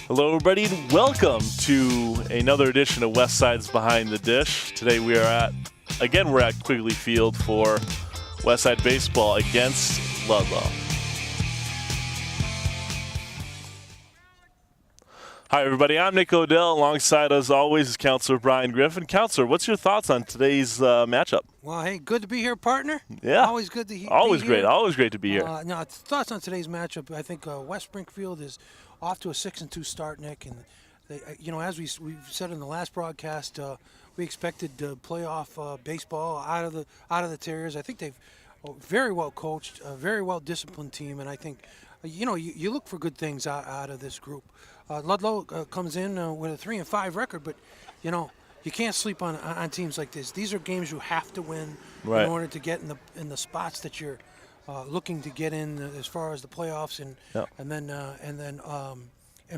Hello, everybody, and welcome to another edition of West Side's Behind the Dish. Today we're at Quigley Field for West Side Baseball against Ludlow. Hi, everybody. I'm Nick Odell. Alongside, as always, is Counselor Brian Griffin. Counselor, what's your thoughts on today's matchup? Well, hey, good to be here, partner. Yeah. Always good to be here. Always great to be here. No, thoughts on today's matchup. I think West Springfield is off to a 6-2 start, Nick. And, they, as we've said in the last broadcast, we expected playoff baseball out of the Terriers. I think they've very well coached, a very well disciplined team. And I think, you look for good things out of this group. Ludlow comes in with a 3-5 record, but, you can't sleep on teams like this. These are games you have to win in order to get in the spots that you're looking to get in as far as the playoffs and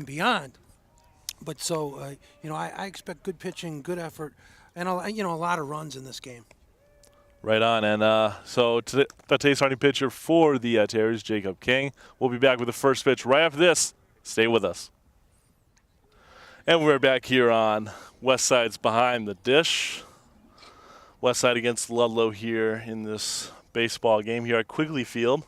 beyond. But so I expect good pitching, good effort, and a lot of runs in this game. Right on. And so today's starting pitcher for the Terriers, Jacob King. We'll be back with the first pitch right after this. Stay with us. And we're back here on West Side's Behind the Dish. West Side against Ludlow here in this baseball game here at Quigley Field.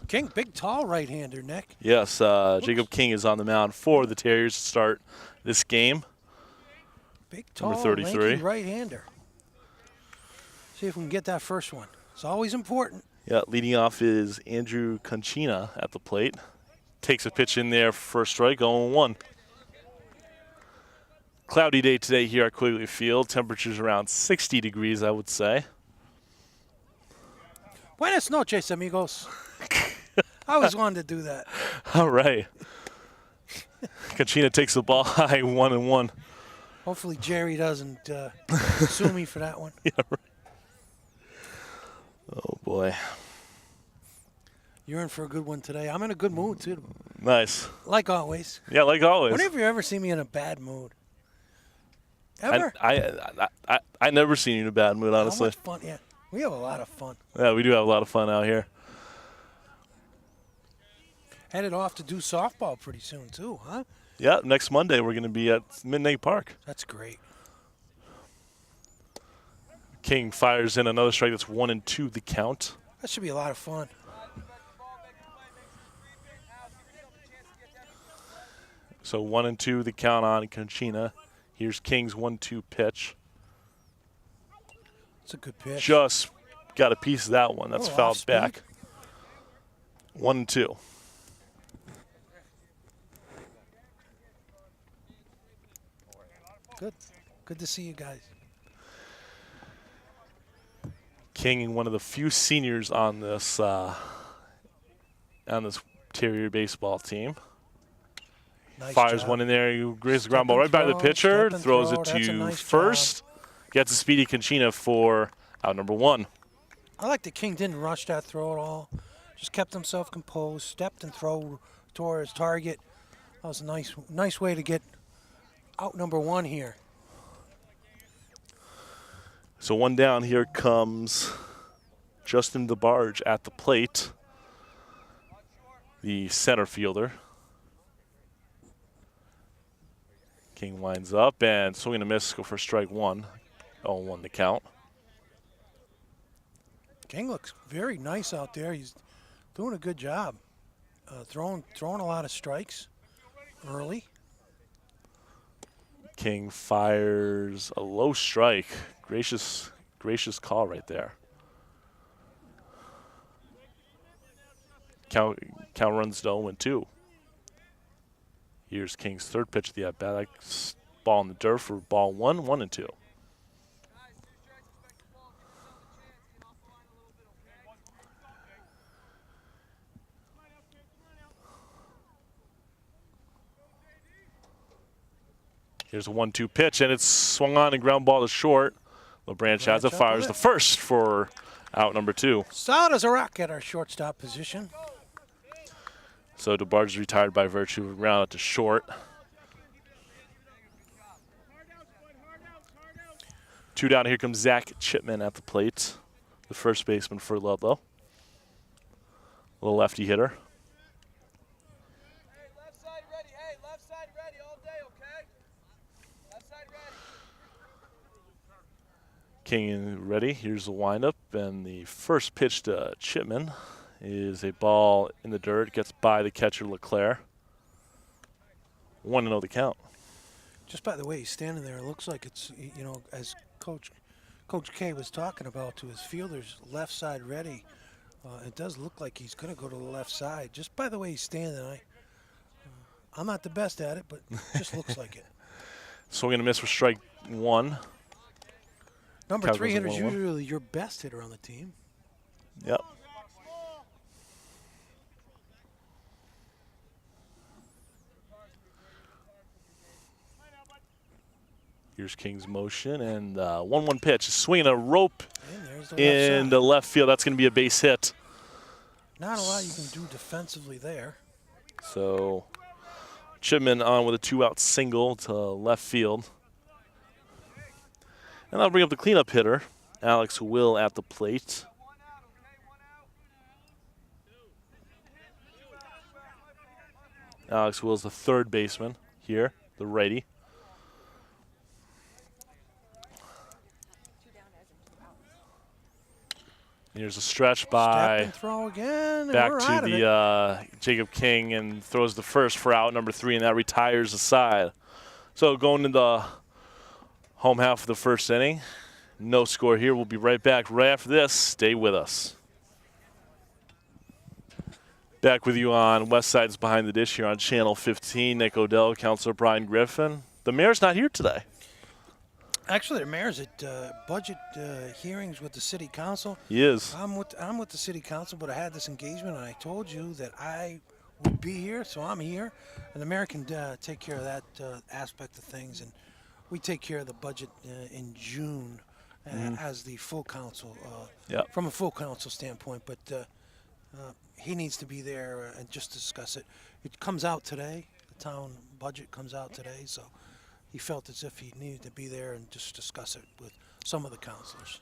King, big, tall right-hander, Nick. Yes, Jacob King is on the mound for the Terriers to start this game. Big, tall, number 33. lanky right-hander. See if we can get that first one. It's always important. Yeah, leading off is Andrew Conchina at the plate. Takes a pitch in there for a strike, 0-1. Cloudy day today here at Quigley Field. Temperatures around 60 degrees, I would say. Buenas noches, amigos. I always wanted to do that. All right. Conchina takes the ball high, 1-1. Hopefully Jerry doesn't sue me for that one. Yeah, right. Oh, boy. You're in for a good one today. I'm in a good mood, too. Nice. Like always. Yeah, like always. When have you ever seen me in a bad mood? Ever? I never seen you in a bad mood, honestly. How much fun? Yeah, we have a lot of fun. Yeah, we do have a lot of fun out here. Headed off to do softball pretty soon, too, huh? Yeah, next Monday we're going to be at Midnight Park. That's great. King fires in another strike. That's 1-2 the count. That should be a lot of fun. So 1-2 the count on Conchina. Here's King's 1-2 pitch. It's a good pitch. Just got a piece of that one. That's fouled back. 1-2. Good to see you guys. King, one of the few seniors on this Terrier baseball team. Nice Fires job. one in there. He grazes the ground ball right by the pitcher. Throws it to first. Gets a speedy Conchina for out number 1. I like that King didn't rush that throw at all. Just kept himself composed, stepped and threw toward his target. That was a nice way to get out number 1 here. So 1 down. Here comes Justin DeBarge at the plate, the center fielder. King winds up and swing and a miss. Go for strike 1. 0-1 the count. King looks very nice out there. He's doing a good job. Throwing a lot of strikes early. King fires a low strike. Gracious call right there. Count runs to 0-2. Here's King's third pitch of the at-bat. Ball in the dirt for ball 1-2. Here's a 1-2 pitch, and it's swung on and ground ball to short. LeBranch has it, fires the first for out number 2. Solid as a rock at our shortstop position. So DeBarge is retired by virtue of ground out to short. 2 down. Here comes Zach Chipman at the plate, the first baseman for Ludlow. A little lefty hitter. King is ready. Here's the windup, and the first pitch to Chipman is a ball in the dirt. Gets by the catcher Leclerc. 1-0 the count. Just by the way he's standing there, it looks like it's, you know, as Coach K was talking about, to his fielders, left side ready. It does look like he's going to go to the left side. Just by the way he's standing, I'm not the best at it, but it just looks like it. Swing and a miss for strike 1. Number Count 3 goes hitter is 1-1. usually your best hitter on the team. Yep. Here's King's motion, and 1-1 pitch. Swinging a rope And there's the in the left field. That's going to be a base hit. Not a lot you can do defensively there. So Chipman on with a 2-out single to left field. And that'll bring up the cleanup hitter, Alex Will, at the plate. Alex Will's the third baseman here, the righty. Here's a stretch Step by and throw again. And back we're to out of it. the Jacob King and throws the first for out number 3, and that retires the side. So going to the home half of the first inning. No score here. We'll be right back right after this. Stay with us. Back with you on West Side's Behind the Dish here on Channel 15. Nick Odell, Councilor Brian Griffin. The mayor's not here today. Actually, the mayor's at budget hearings with the city council. He is. I'm with the city council, but I had this engagement, and I told you that I would be here, so I'm here. And the mayor can take care of that aspect of things, and we take care of the budget in June as the full council, Yep. from a full council standpoint. But he needs to be there and just discuss it. It comes out today. The town budget comes out today, so he felt as if he needed to be there and just discuss it with some of the councilors.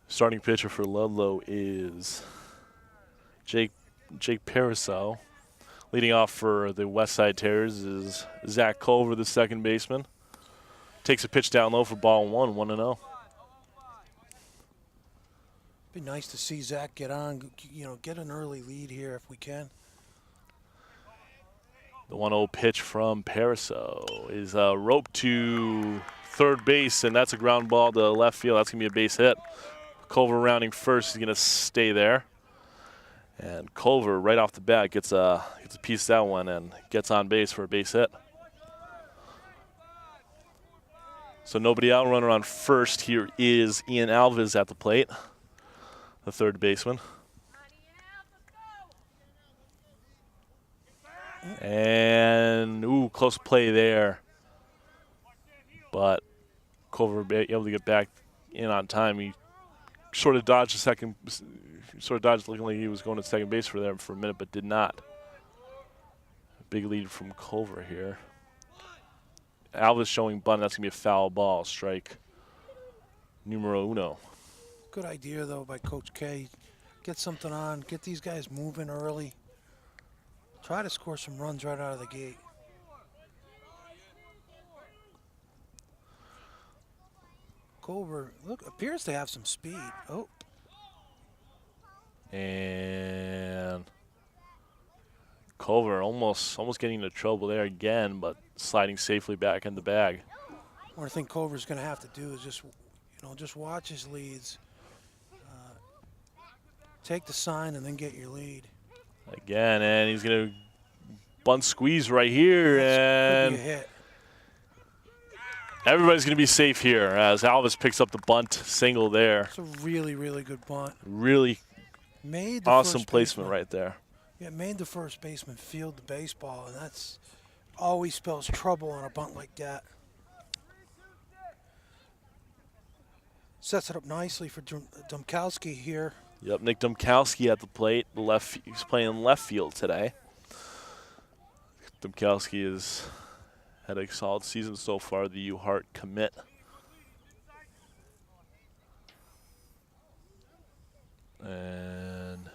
Starting pitcher for Ludlow is Jake Pariseau. Leading off for the West Side Terriers is Zach Culver, the second baseman. Takes a pitch down low for ball 1, 1-0. Be nice to see Zach get on, get an early lead here if we can. The 1-0 pitch from Pariseau is roped to third base, and that's a ground ball to left field. That's going to be a base hit. Culver rounding first is going to stay there. And Culver, right off the bat, gets a piece of that one and gets on base for a base hit. So nobody out, runner on first. Here is Ian Alves at the plate, the third baseman. And, close play there. But Culver able to get back in on time. He sort of dodged looking like he was going to second base for a minute, but did not. Big lead from Culver here. Alves showing bunt. That's going to be a foul ball. Strike numero 1. Good idea, though, by Coach K. Get something on. Get these guys moving early. Try to score some runs right out of the gate. Culver, appears to have some speed. Oh. And Culver almost getting into trouble there again, but sliding safely back in the bag. One thing Culver's going to have to do is just watch his leads. Take the sign and then get your lead. Again, and he's going to bunt squeeze right here, and could be a hit. Everybody's going to be safe here as Alves picks up the bunt single there. It's a really, really good bunt. Really made the awesome first placement baseman, right there. Yeah, made the first baseman field the baseball, and that's always spells trouble on a bunt like that. Sets it up nicely for Domkowski here. Yep, Nick Domkowski at the plate. He's playing left field today. Domkowski has had a solid season so far, the U-Heart commit. And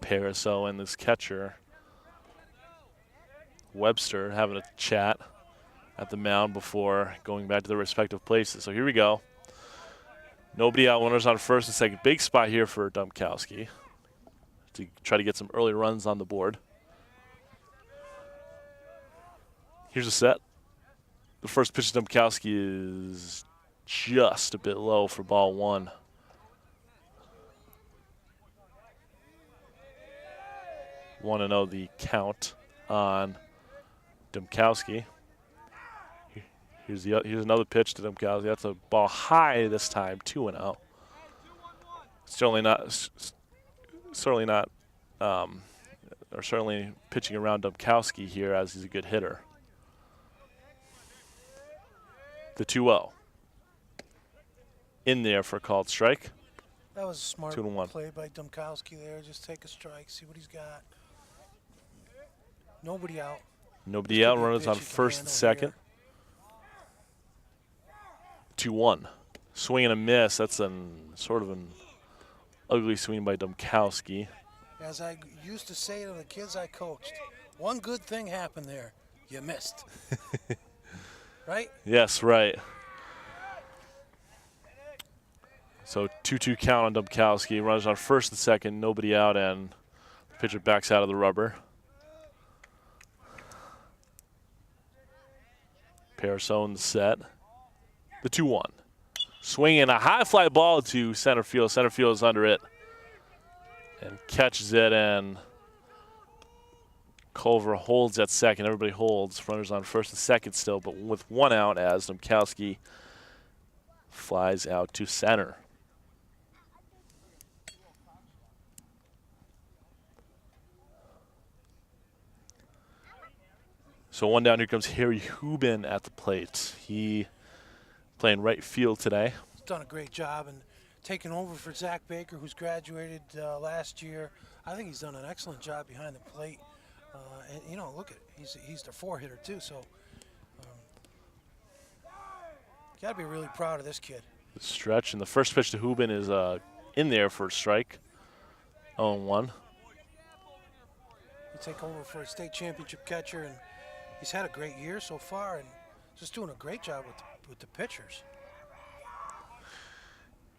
Pariseau and this catcher, Webster, having a chat at the mound before going back to their respective places. So here we go. Nobody out, runners on first and second. Big spot here for Domkowski to try to get some early runs on the board. Here's a set. The first pitch to Domkowski is just a bit low for ball one. Want to know the count on Domkowski. Here's another pitch to Domkowski. That's a ball high this time, 2-0. Certainly pitching around Domkowski here as he's a good hitter. The 2-0. In there for a called strike. That was a smart 2-1 play by Domkowski there. Just take a strike, see what he's got. Nobody out. Nobody out. Runners on first and second. 2-1. Swing and a miss. That's sort of an ugly swing by Domkowski. As I used to say to the kids I coached, one good thing happened there. You missed. Right? Yes, right. So 2-2 count on Domkowski. Runners on first and second. Nobody out, and the pitcher backs out of the rubber. Parasone set. The 2-1. Swinging a high fly ball to center field. Center field is under it. And catches it, and Culver holds at second. Everybody holds. Runners on first and second still, but with one out as Domkowski flies out to center. So one down, here comes Harry Hubin at the plate. He playing right field today. He's done a great job and taking over for Zach Baker, who's graduated last year. I think he's done an excellent job behind the plate. And you know, look at he's the 4-hitter too. So you got to be really proud of this kid. The stretch, and the first pitch to Hubin is in there for a strike. 0-1. He take over for a state championship catcher, and he's had a great year so far, and just doing a great job with the pitchers.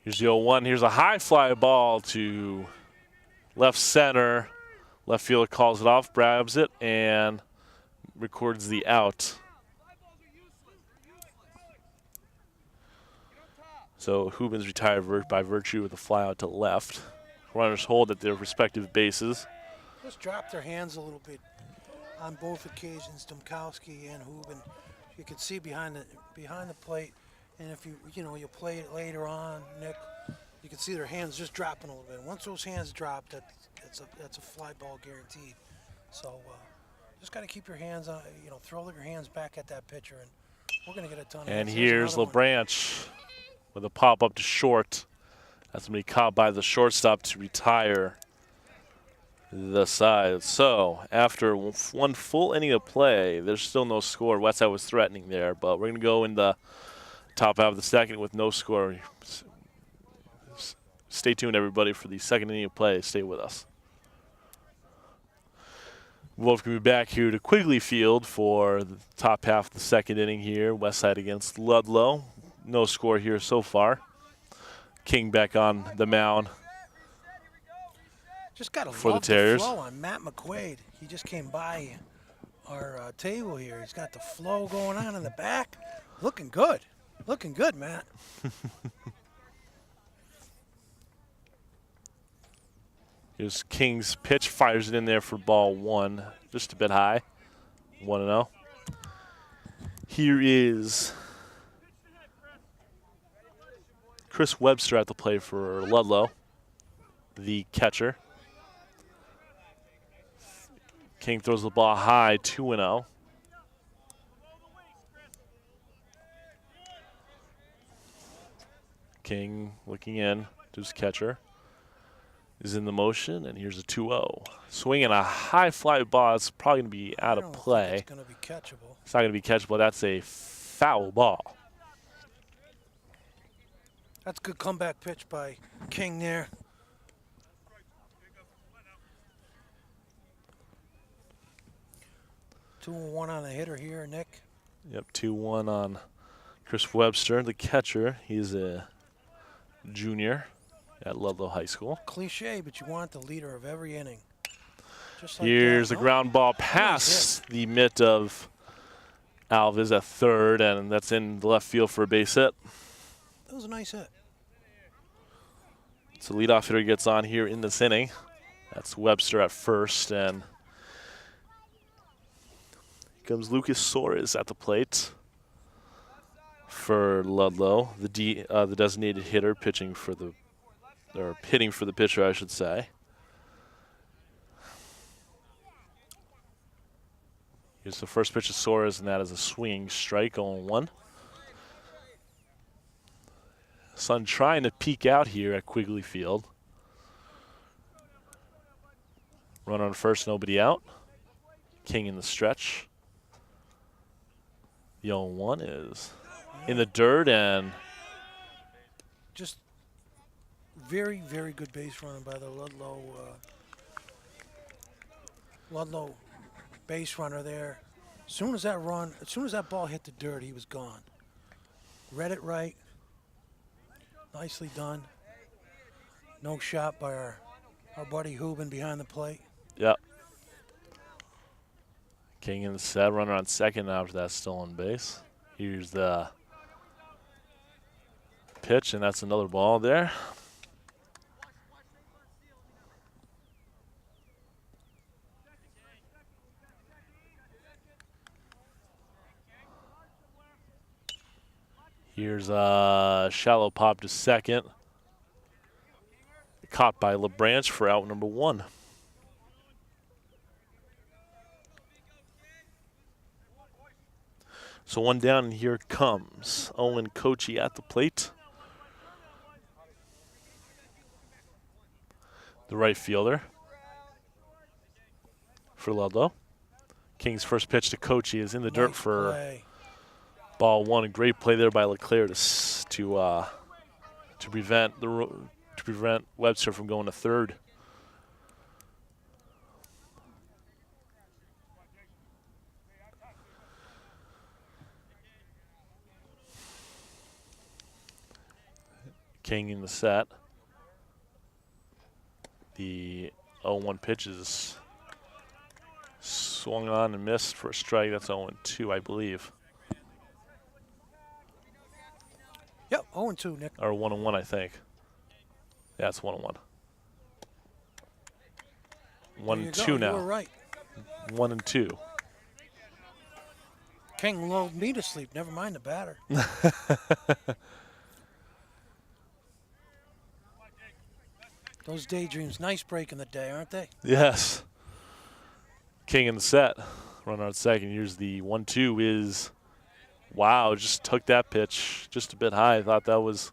Here's the 0-1. Here's a high fly ball to left center. Left fielder calls it off, grabs it, and records the out. So Hubin's retired by virtue of the fly out to left. Runners hold at their respective bases. Just drop their hands a little bit on both occasions, Domkowski and Hubin. You can see behind the plate, and if you play it later on, Nick, you can see their hands just dropping a little bit. Once those hands drop, that's a fly ball guaranteed. So just got to keep your hands on, throw your hands back at that pitcher, and we're going to get a ton of And hits. here's LeBranch with a pop up to short. That's going to be caught by the shortstop to retire the side. So after one full inning of play, there's still no score. Westside was threatening there, but we're going to go in the top half of the second with no score. Stay tuned, everybody, for the second inning of play. Stay with us. Wolf will be back here to Quigley Field for the top half of the second inning here. Westside against Ludlow. No score here so far. King back on the mound. Just got to for love the Terriers. flow on Matt McQuaid. He just came by our table here. He's got the flow going on in the back. Looking good. Looking good, Matt. Here's King's pitch, fires it in there for ball one. Just a bit high. 1-0. Here is Chris Webster at the plate for Ludlow, the catcher. King throws the ball high, 2-0. King looking in to his catcher. Is in the motion, and here's a 2-0. Swinging a high fly ball. It's probably going to be out of play. It's going to be catchable. It's not going to be catchable. That's a foul ball. That's a good comeback pitch by King there. Two and one on the hitter here, Nick. Yep, 2-1 on Chris Webster, the catcher. He's a junior at Ludlow High School. Cliche, but you want the leader of every inning. Just like Here's that. a ground ball past the mitt of Alves at third, and that's in the left field for a base hit. That was a nice hit. So leadoff hitter gets on here in this inning. That's Webster at first, and here comes Lucas Soares at the plate for Ludlow, the designated hitter, hitting for the pitcher, I should say. Here's the first pitch of Soares, and that is a swinging strike, 0-1. Sun trying to peek out here at Quigley Field. Run on first, nobody out. King in the stretch. The 0-1 is in the dirt, and just very, very good base running by the Ludlow base runner there. As soon as that ball hit the dirt, he was gone. Read it right. Nicely done. No shot by our buddy Hubin behind the plate. yep. King in the set, runner on second after that, still on base. Here's the pitch, and that's another ball there. Here's a shallow pop to second. Caught by LeBranch for out number 1. So 1 down, and here comes Owen Kochi at the plate. The right fielder for Ludlow. King's first pitch to Kochi is in the dirt for play. ball 1. A great play there by LeClaire to prevent Webster from going to third. King in the set. The 0-1 pitch is swung on and missed for a strike. That's 0-2, I believe. Yep, 0-2, Nick. Or 1-1, I think. Yeah, it's 1-1. 1-2 now. You were right. 1-2. King lulled me to sleep. Never mind the batter. Those daydreams, nice break in the day, aren't they? Yes. King in the set. Runner on second. Here's the 1-2 is, wow, just took that pitch just a bit high. I thought that was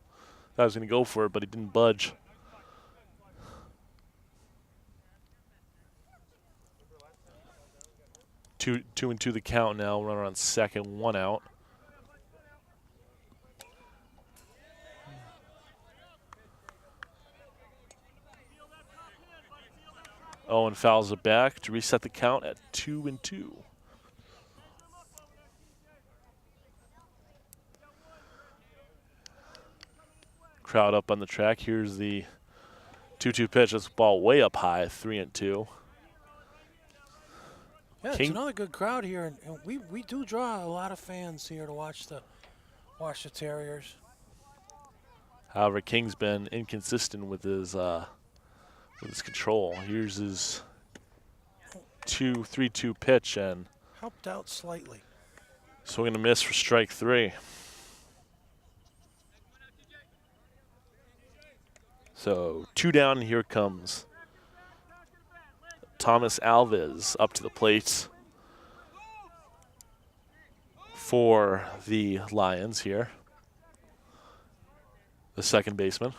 going to go for it, but he didn't budge. Two and two the count now. Runner on second, 1 out. Owen fouls it back to reset the count at 2-2. Crowd up on the track. Here's the 2-2 pitch. This ball way up high, 3-2. Yeah, it's another good crowd here, and we do draw a lot of fans here to watch the Terriers. However, King's been inconsistent with his control. Here's his 3-2 pitch, and helped out slightly. Swing and a miss for strike 3. So 2 down, and here comes Thomas Alves up to the plate for the Lions here. The second baseman.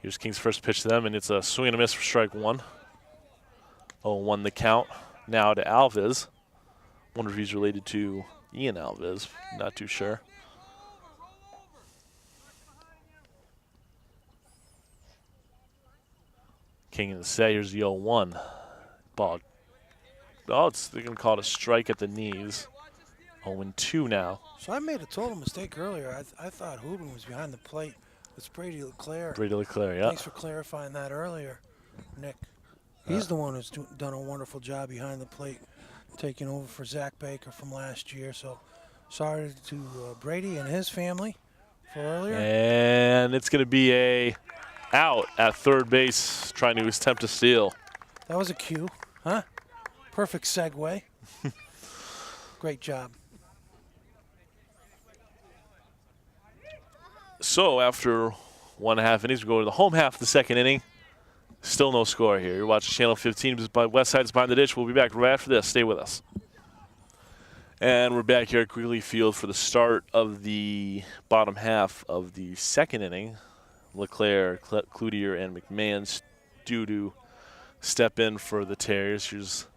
Here's King's first pitch to them, and it's a swing and a miss for strike 1. 0-1 the count. Now to Alves. Wonder if he's related to Ian Alves. Not too sure. King in the set. Here's the 0-1. Ball. Oh, they're going to call it a strike at the knees. 0-2 now. So I made a total mistake earlier. I thought Hoobin was behind the plate. It's Brady LeClaire. Brady LeClaire, yeah. Thanks for clarifying that earlier, Nick. He's the one who's done a wonderful job behind the plate, taking over for Zach Baker from last year. So sorry to Brady and his family for earlier. And it's going to be a out at third base, trying to attempt to steal. That was a cue, huh? Perfect segue. Great job. So after 1.5 innings, we go to the home half of the second inning. Still no score here. You're watching Channel 15 by West Side's Behind the Ditch. We'll be back right after this. Stay with us. And we're back here at Quigley Field for the start of the bottom half of the second inning. LeClaire, Cloutier, and McMahon due to step in for the Terriers. Here's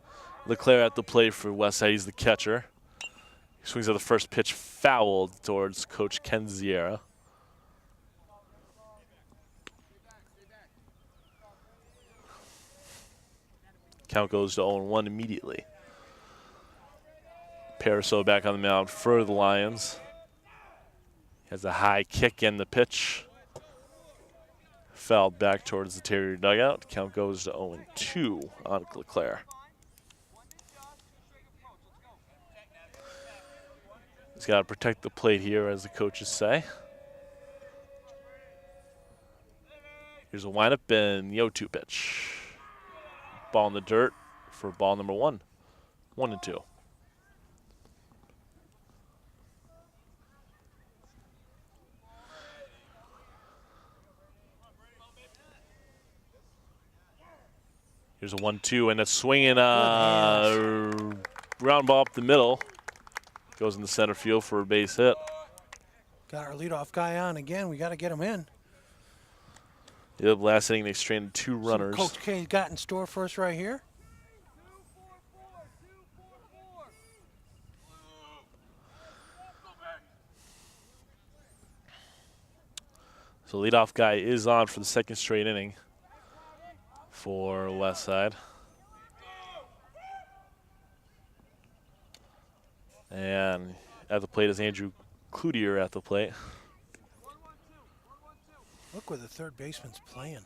LeClaire at the plate for West Side. He's the catcher. He swings at the first pitch, fouled towards Coach Ken Ziera. Count goes to 0-1 immediately. Paraso back on the mound for the Lions. Has a high kick in the pitch. Fouled back towards the Terrier dugout. Count goes to 0-2 on LeClaire. He's got to protect the plate here, as the coaches say. Here's a windup and the 0-2 pitch. Ball in the dirt for ball number 1. 1-2. Here's a 1-2 and a swinging round ball up the middle. Goes in the center field for a base hit. Got our leadoff guy on again. We got to get him in. Yep, last inning they stranded 2 runners. Coach K got in store for us right here. So leadoff guy is on for the second straight inning for West Side. And at the plate is Andrew Cloutier at the plate. Look where the third baseman's playing.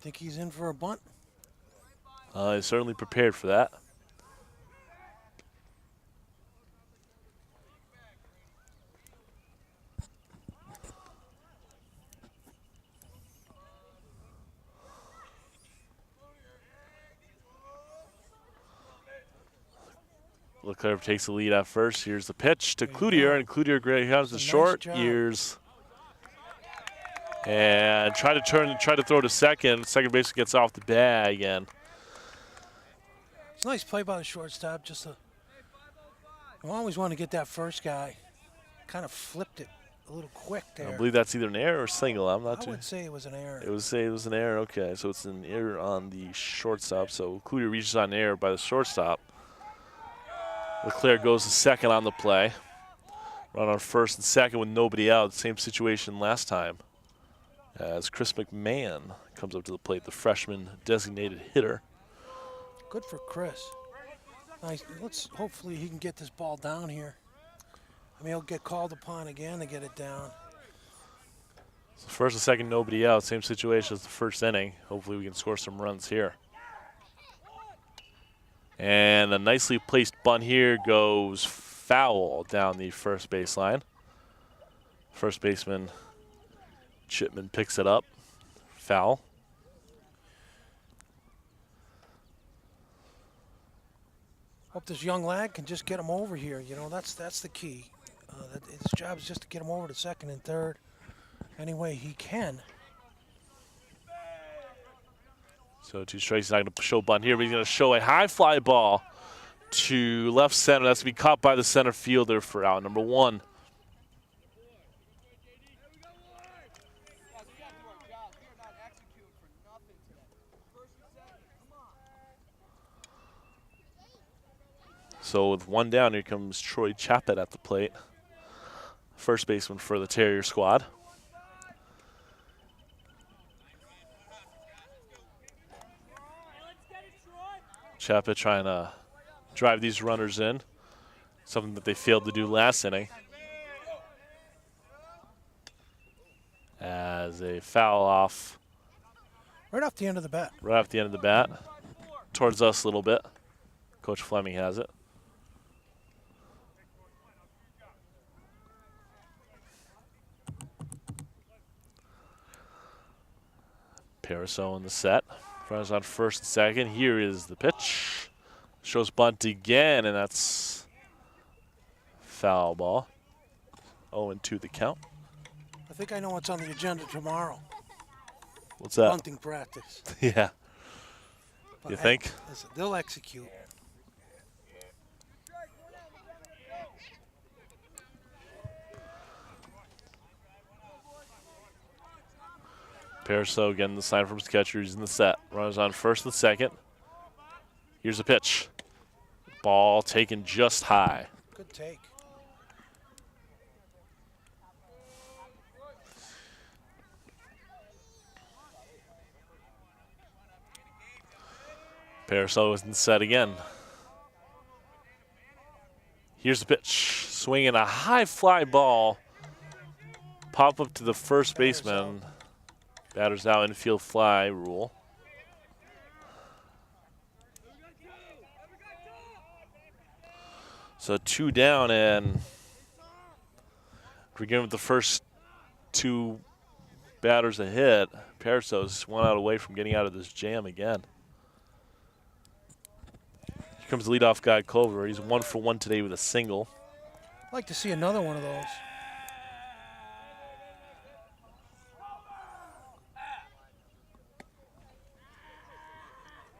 Think he's in for a bunt? He's certainly prepared for that. LeClaire takes the lead at first. Here's the pitch to Cloutier, and Cloutier comes to short. Years. And try to throw to second. Second baseman gets off the bag, and it's a nice play by the shortstop. I always want to get that first guy. Kind of flipped it a little quick there. I believe that's either an error or single. I'm not too. I would say it was an error. It was an error. Okay, so it's an error on the shortstop. So Cloutier reaches on error by the shortstop. LeClaire goes to second on the play. Run on first and second with nobody out. Same situation last time. As Chris McMahon comes up to the plate, the freshman designated hitter. Good for Chris. Nice. Hopefully he can get this ball down here. I mean, he'll get called upon again to get it down. So first and second, nobody out. Same situation as the first inning. Hopefully we can score some runs here. And a nicely placed bunt here goes foul down the first baseline. First baseman Chipman picks it up. Foul. Hope this young lad can just get him over here. You know, that's the key. His job is just to get him over to second and third any way he can. So 2 strikes. He's not going to show bunt here, but he's going to show a high fly ball to left center. That's going to be caught by the center fielder for out number 1. So with 1 down, here comes Troy Chappett at the plate. First baseman for the Terrier squad. Chappett trying to drive these runners in. something that they failed to do last inning. As a foul off. Right off the end of the bat. Right off the end of the bat. Towards us a little bit. Coach Fleming has it. Pariseau in the set. Runners on first and second. Here is the pitch. Shows bunt again, and that's foul ball. 0-2 the count. I think I know what's on the agenda tomorrow. What's that? Bunting practice. Yeah. But You think? Listen, they'll execute. Pariseau getting the sign from his catcher. He's in the set. Runners on first and second. Here's a pitch. Ball taken just high. Good take. Pariseau is in the set again. Here's the pitch. Swinging a high fly ball. Pop up to the first baseman. Batters out, infield fly rule. So 2 down, and we're getting with the first 2 batters a hit. Pariseau's 1 out away from getting out of this jam again. Here comes the leadoff guy, Culver. He's 1 for 1 today with a single. I'd like to see another one of those.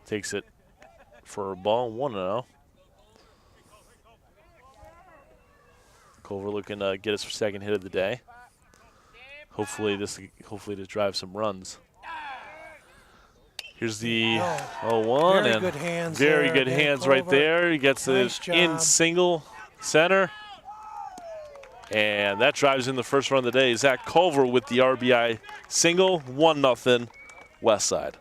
Takes it for a ball, 1-0. Culver looking to get his second hit of the day. Hopefully to drive some runs. Here's the 0-1, very and good hands very there, good Dan hands right Culver. there. He gets Nice it in job. single center, and that drives in the first run of the day. Zach Culver with the RBI single, 1-0 West Side.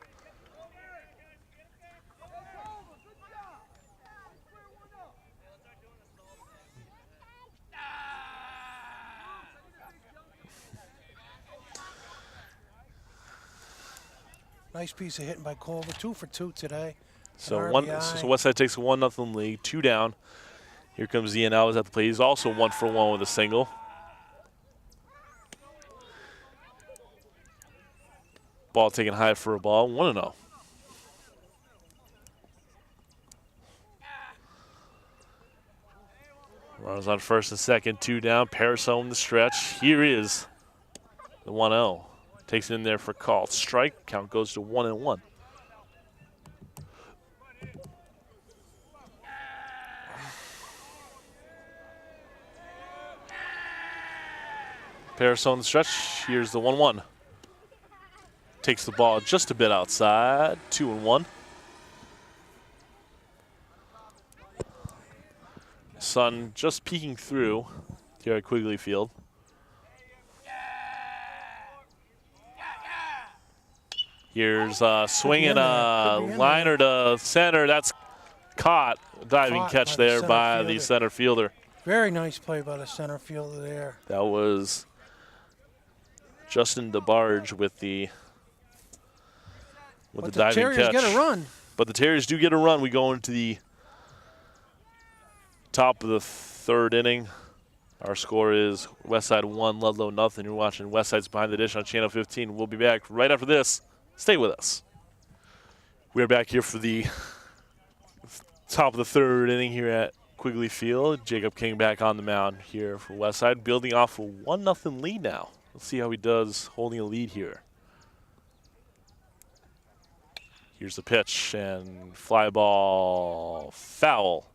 Nice piece of hitting by Culver. 2 for 2 today. So RBI. so Westside takes a 1-0 lead, 2 down. Here comes Ian Alves at the plate. He's also 1 for 1 with a single. Ball taken high for a ball, 1-0. Runners on first and second, 2 down. Pariseau in the stretch. Here is the 1-0. Takes it in there for call. Strike. Count goes to 1-1. Pariseau in the stretch. Here's the 1-1. Takes the ball just a bit outside. 2-1. Sun just peeking through here at Quigley Field. Here's swinging a liner to center. That's caught. Diving catch there by the center fielder. Very nice play by the center fielder there. That was Justin DeBarge with the diving catch. The Terriers get a run. But the Terriers do get a run. We go into the top of the 3rd inning. Our score is Westside 1, Ludlow 0. You're watching Westside's Behind the Dish on Channel 15. We'll be back right after this. Stay with us. We're back here for the top of the 3rd inning here at Quigley Field. Jacob King back on the mound here for Westside, building off a 1-0 lead now. Let's see how he does holding a lead here. Here's the pitch, and fly ball foul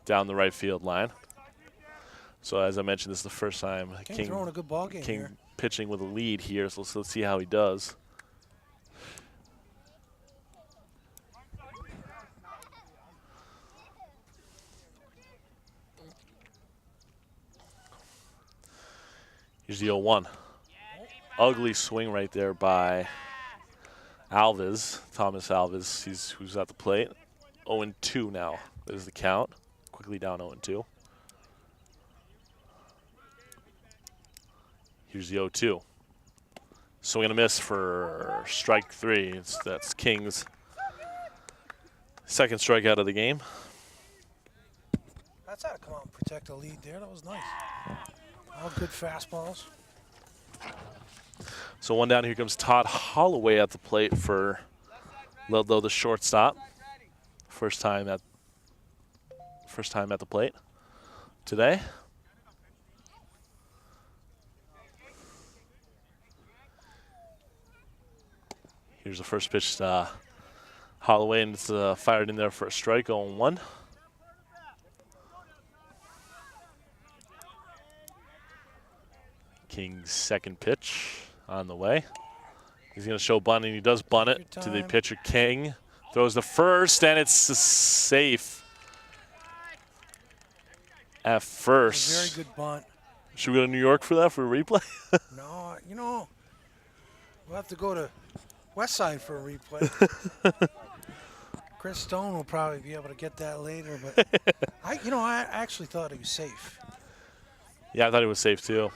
down the right field line. So as I mentioned, this is the first time King throwing a good ball game King here. pitching with a lead here, so let's see how he does. Here's the 0-1. Ugly swing right there by Alves, Thomas Alves, who's at the plate. 0-2 now is the count. Quickly down 0-2. Here's the 0-2. Swing and a miss for strike 3. That's King's second strikeout of the game. That's how to come out and protect the lead there. That was nice. All good fastballs. So one down. Here comes Todd Holloway at the plate for Ludlow, the shortstop. First time at the plate today. Here's the first pitch to Holloway, and it's fired in there for a strike, 0-1. King's second pitch on the way. He's going to show bunt, and he does bunt it to the pitcher, King. Throws the first, and it's safe at first. Very good bunt. Should we go to New York for that, for a replay? No, you know, we'll have to go to West Side for a replay. Chris Stone will probably be able to get that later, but I actually thought he was safe. Yeah, I thought he was safe too.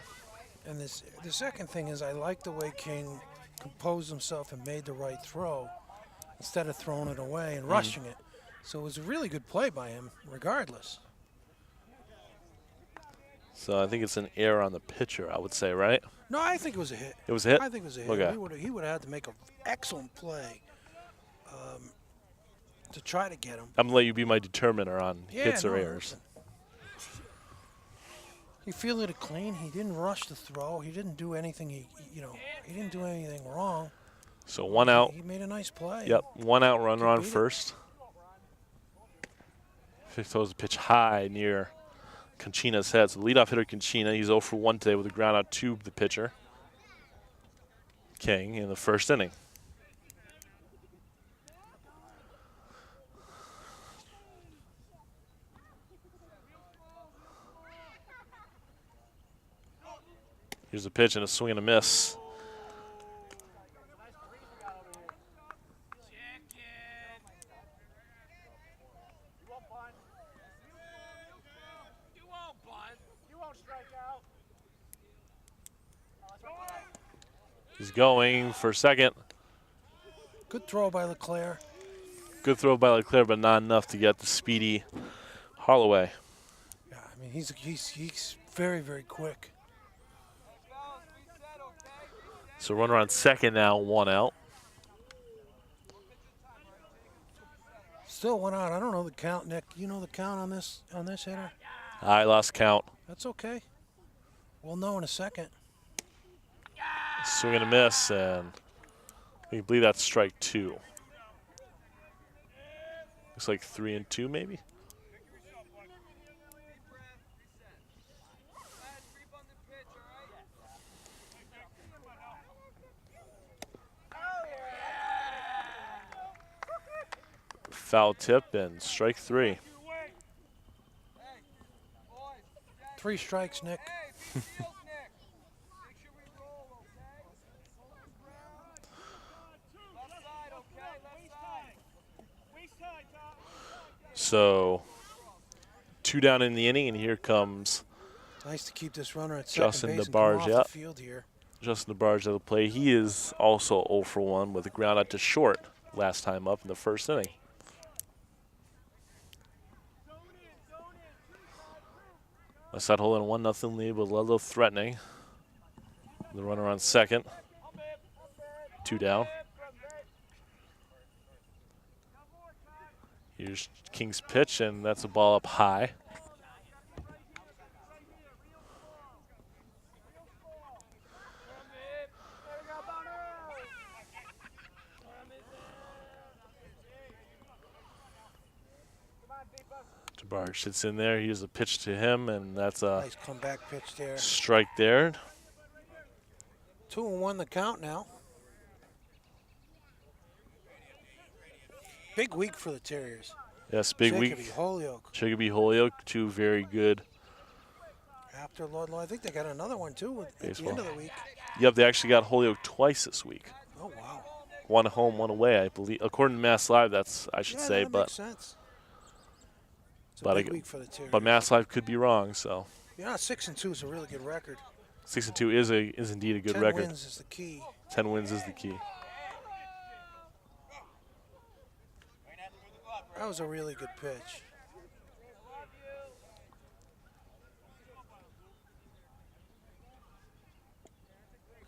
And the second thing is I like the way King composed himself and made the right throw instead of throwing it away and rushing it. So it was a really good play by him, regardless. So I think it's an error on the pitcher, I would say, right? No, I think it was a hit. It was a hit? I think it was a hit. Okay. He would have had to make an excellent play to try to get him. I'm going to let you be my determiner on hits or errors. Listen. He fielded it clean. He didn't rush the throw. He didn't do anything. He didn't do anything wrong. So one out. He made a nice play. Yep, one out, runner on first. Throws the pitch high near Conchina's head. So the leadoff hitter, Conchina, he's 0 for 1 today with a ground out to the pitcher, King, in the first inning. Here's a pitch and a swing and a miss. He's going for second. Good throw by LeClaire. Good throw by LeClaire, but not enough to get the speedy Holloway. Yeah, I mean he's very, very quick. So runner on second now, one out. Still one out. I don't know the count, Nick. You know the count on this hitter? I lost count. That's okay. We'll know in a second. Swing and a miss, and I believe that's strike 2. Looks like 3 and 2, maybe. Foul tip and strike 3. 3 strikes, Nick. So 2 down in the inning, and here comes Nice to keep this runner at second Justin base and come DeBarge, off yeah. the field here. Justin DeBarge at the play. He is also 0 for 1 with a ground out to short last time up in the first inning. West Side holding a 1-0 lead with Ludlow threatening. The runner on second. 2 down. Here's King's pitch, and that's a ball up high. DeBarge sits in there. Here's a pitch to him, and that's a Nice comeback pitch there. strike there. 2-1 the count now. Big week for the Terriers. Yes, big week. Holyoke. Chicopee, Holyoke, 2 very good. After Ludlow, I think they got another one too at the end of the week. Yep, they actually got Holyoke twice this week. Oh wow. 1 home, 1 away, I believe. According to Mass Live, that's I should say, that but makes sense. It's a big week for the Terriers. but Mass Live could be wrong. So Yeah, 6-2 is a really good record. 6-2 is indeed a good 10 record. wins is the key. 10 wins is the key. That was a really good pitch.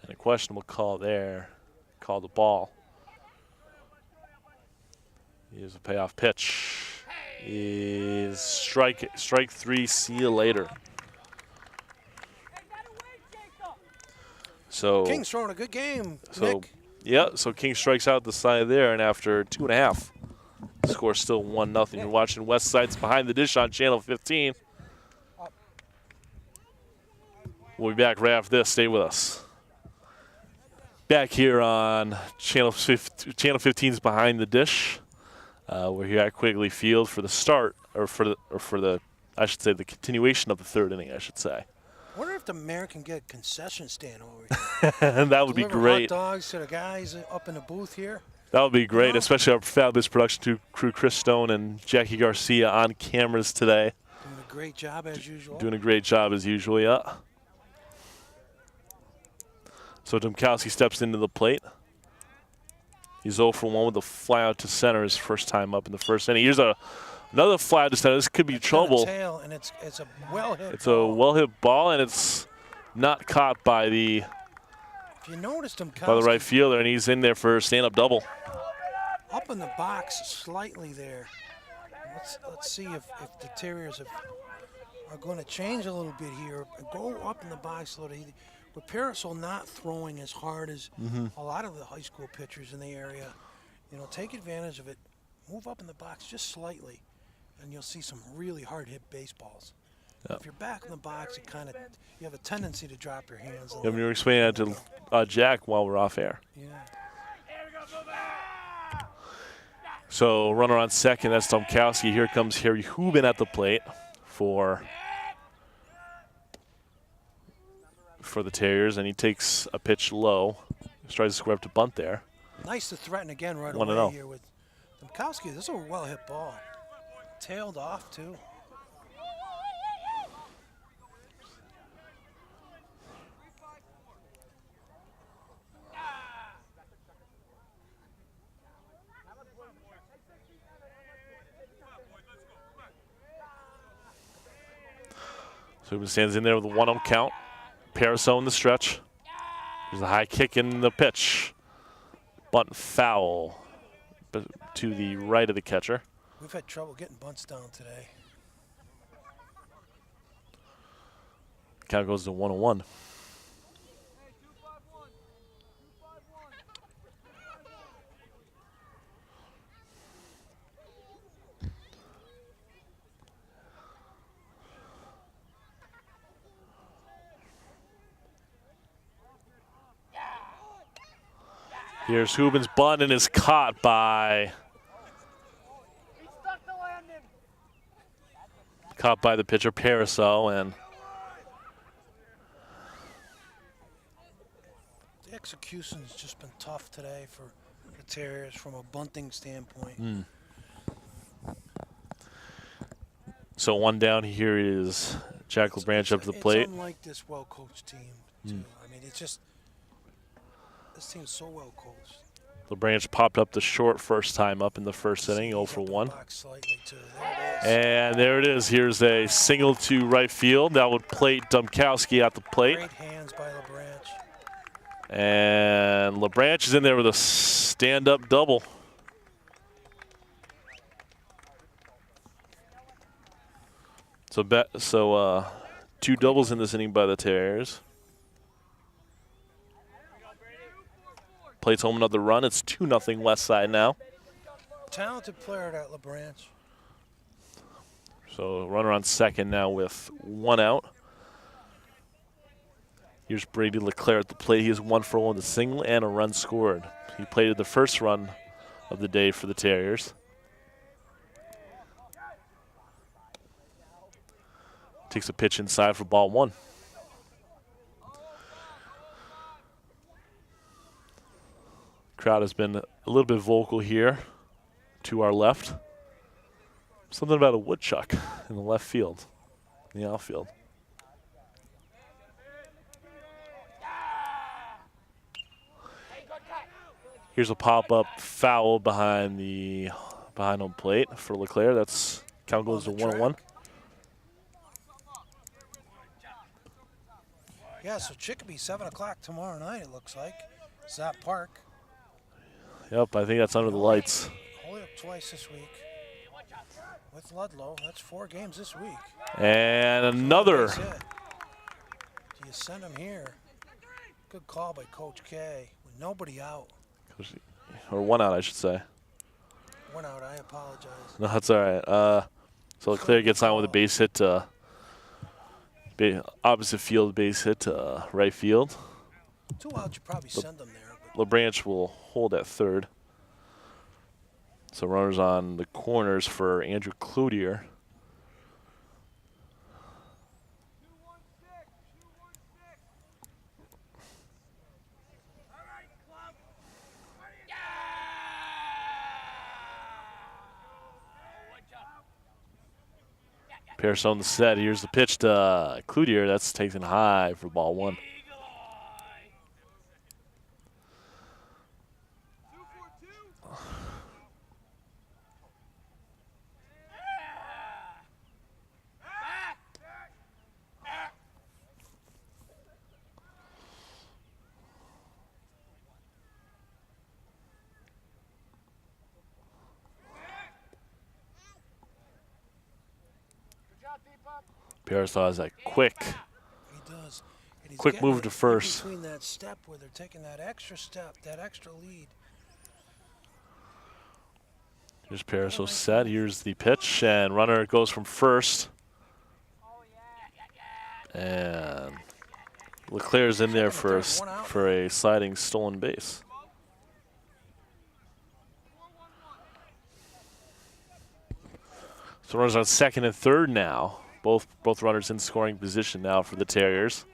And a questionable call there. Called the ball. Here's a payoff pitch. Is strike 3, see you later. So King's throwing a good game, So, Nick. yeah, so King strikes out the side there, and after 2.5, score still 1-0. You're watching West Sides Behind the Dish on Channel 15. We'll be back right after this. Stay with us. Back here on Channel 15's Behind the Dish. We're here at Quigley Field for the start, or for the I should say the continuation of the third inning, I should say. I wonder if the mayor can get a concession stand over here. And that would be Deliver great. hot dogs to the guys up in the booth here. That would be great, know? especially our fabulous production crew, Chris Stone and Jackie Garcia on cameras today. Doing a great job as usual. Doing a great job as usual, yeah. So Domkowski steps into the plate. He's 0 for 1 with a fly out to center his first time up in the first inning. Here's another fly out to center. This could be trouble. Tail, and it's a well-hit It's ball. a well-hit ball, and it's not caught by the If you noticed Domkowski right fielder, and he's in there for a stand-up double. up in the box slightly there. Let's see if the Terriers are going to change a little bit here. Go up in the box a little. With Parasol not throwing as hard as a lot of the high school pitchers in the area, take advantage of it. Move up in the box just slightly, and you'll see some really hard-hit baseballs. Yep. If you're back in the box, you have a tendency to drop your hands. Yeah, we were explaining that to Jack while we're off air. Yeah. So runner on second, that's Domkowski. Here comes Harry Hubin at the plate for the Terriers, and he takes a pitch low. He tries to square up to bunt there. Nice to threaten again right 1-0. away here with Domkowski. This is a well-hit ball. Tailed off, too. So Hubin stands in there with a 1-0 count. Parasol in the stretch. There's a high kick in the pitch. Bunt foul to the right of the catcher. We've had trouble getting bunts down today. Count goes to 1-1. Here's Hubin's bunt, and is caught by the pitcher Parasol, and The execution has just been tough today for the Terriers from a bunting standpoint. so one down. Here is Jack LeBranch up to the plate. It's unlike this well-coached team, too. I mean, this team's so well-coached. LeBranch popped up the short first time up in the first inning, 0 for 1. Slightly too. There it is. And there it is. Here's a single to right field. That would plate Domkowski at the plate. Great hands by LeBranch. And LeBranch is in there with a stand-up double. So, 2 doubles in this inning by the Terriers. Plates home another run. It's 2-0 West Side now. Talented player, that LeBranch. So runner on second now with 1 out. Here's Brady Leclerc at the plate. He is 1 for 1 with a single and a run scored. He plated the first run of the day for the Terriers. Takes a pitch inside for ball 1. Crowd has been a little bit vocal here to our left. Something about a woodchuck in the left field, in the outfield. Here's a pop-up foul behind home plate for LeClaire. That's count goes to 1-1. Yeah, so Chicopee, 7 o'clock tomorrow night, it looks like. Zapp Park. Yep, I think that's under the lights. Holyoke twice this week. With Ludlow, that's 4 games this week. And another. Do you send him here? Good call by Coach K. With nobody out. Or 1 out, I should say. 1 out, I apologize. No, that's all right. So LeClaire gets on with a base hit to opposite field base hit to right field. 2 out, you probably send them there. LeBranch will hold at third. So runners on the corners for Andrew Cloutier. Pierce on the set. Here's the pitch to Cloutier. That's taken high for ball 1. Pierce has that quick. He does. Quick move to first. Between that step where they're taking that extra step, that extra lead. Here's Paraso set. Here's the pitch, and runner goes from first. And LeClaire's in there for a sliding stolen base. So runners on second and third now. Both runners in scoring position now for the Terriers.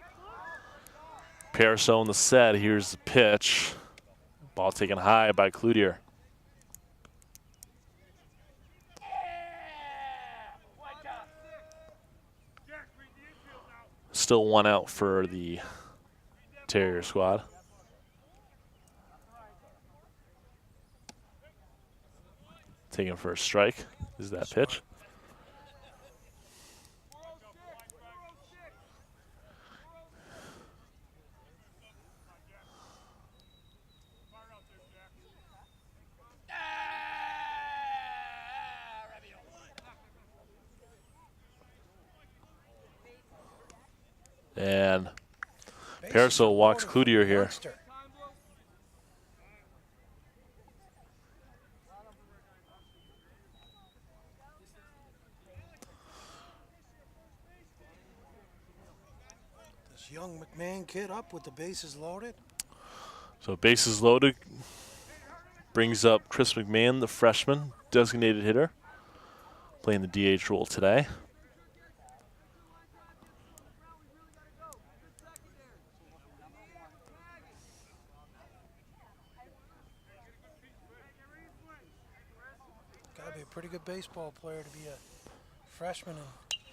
Paraso on the set. Here's the pitch. Ball taken high by Cloutier. Still 1 out for the Terrier squad. Taking for a strike is that pitch. And Paraso walks Cloutier here. This young McMahon kid up with the bases loaded. So bases loaded brings up Chris McMahon, the freshman, designated hitter, playing the DH role today. Gotta be a pretty good baseball player to be a freshman.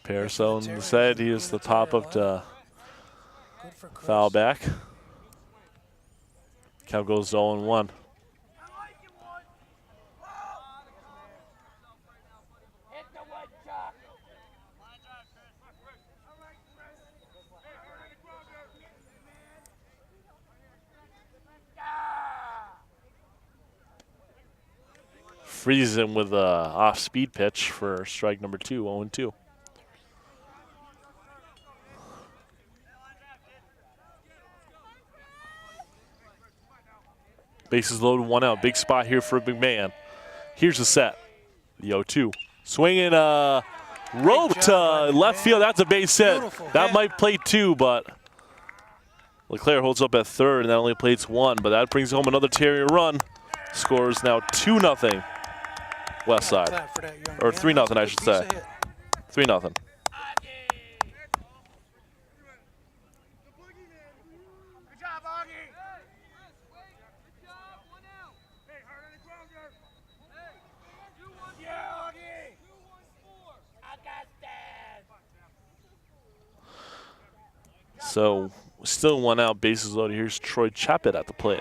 Paraso on the side, he is the pop-up to foul back. Count goes to 0-1. Freezes him with a off-speed pitch for strike number 2, 0-2. Bases loaded, 1 out. Big spot here for McMahon. Here's the set. The 0-2. Swinging rope to left field. That's a base hit. That might play 2, but LeClaire holds up at third, and that only plays 1. But that brings home another Terrier run. Scores now 2-0. West side. Or 3-0, I should say. 3-0. So still 1 out, bases loaded. Here's Troy Chappitt at the plate.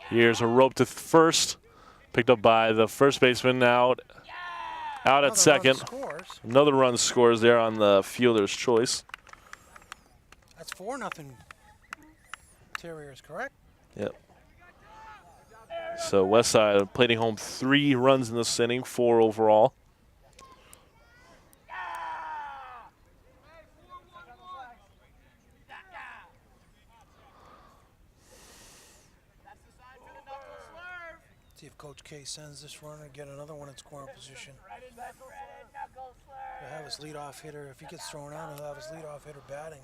Here's a rope to first. Picked up by the first baseman out at second. Another run scores there on the fielder's choice. That's 4-0 Terriers, correct? Yep. So Westside plating home 3 runs in this inning, 4 overall. See if Coach K sends this runner, get another one in scoring position. He'll have his leadoff hitter. If he gets thrown out, he'll have his leadoff hitter batting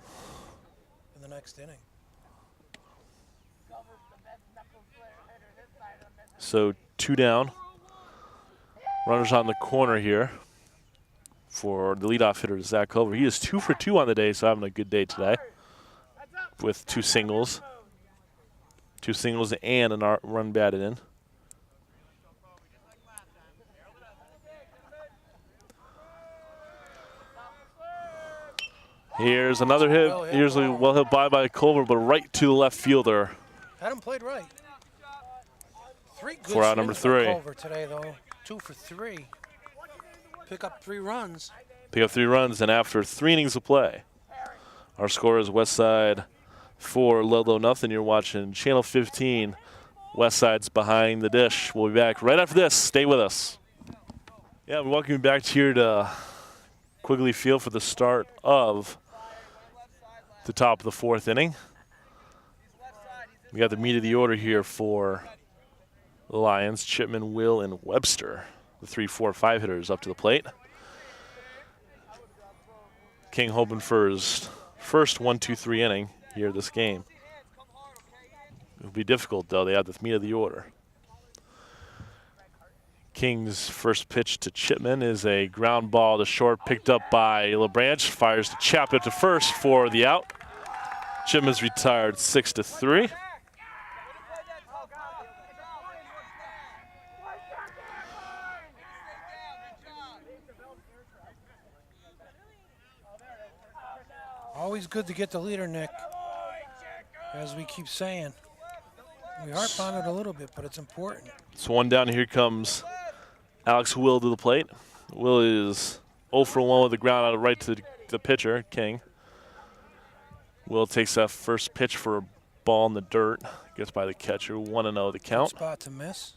in the next inning. So 2 down. Runners on the corner here for the leadoff hitter, Zach Culver. He is 2 for 2 on the day, so having a good day today with 2 singles. 2 singles and a run batted in. Here's another hit. Here's a well hit by Culver, but right to the left fielder. Had him played right. 3 good For out number 3. Culver today, though. 2 for 3. Pick up 3 runs. Pick up 3 runs, and after 3 innings of play, our score is Westside 4, Ludlow nothing. You're watching Channel 15. Westside's behind the dish. We'll be back right after this. Stay with us. Yeah, we welcome you back here to Quigley Field for the start of the top of the 4th inning. We got the meat of the order here for the Lions. Chipman, Will, and Webster, the 3, 4, 5 hitters up to the plate. King hoping for his first 1-2-3 inning here this game. It'll be difficult, though. They have the meat of the order. King's first pitch to Chipman is a ground ball to short, picked up by LeBranch. Fires to Chapman to first for the out. Chipman's retired 6-3. Always good to get the leader, Nick, as we keep saying. We harp on it a little bit, but it's important. So 1 down. Here comes Alex Will to the plate. Will is 0 for 1 with the ground out right to the pitcher, King. Will takes that first pitch for a ball in the dirt. Gets by the catcher. 1-0 the count. Good spot to miss.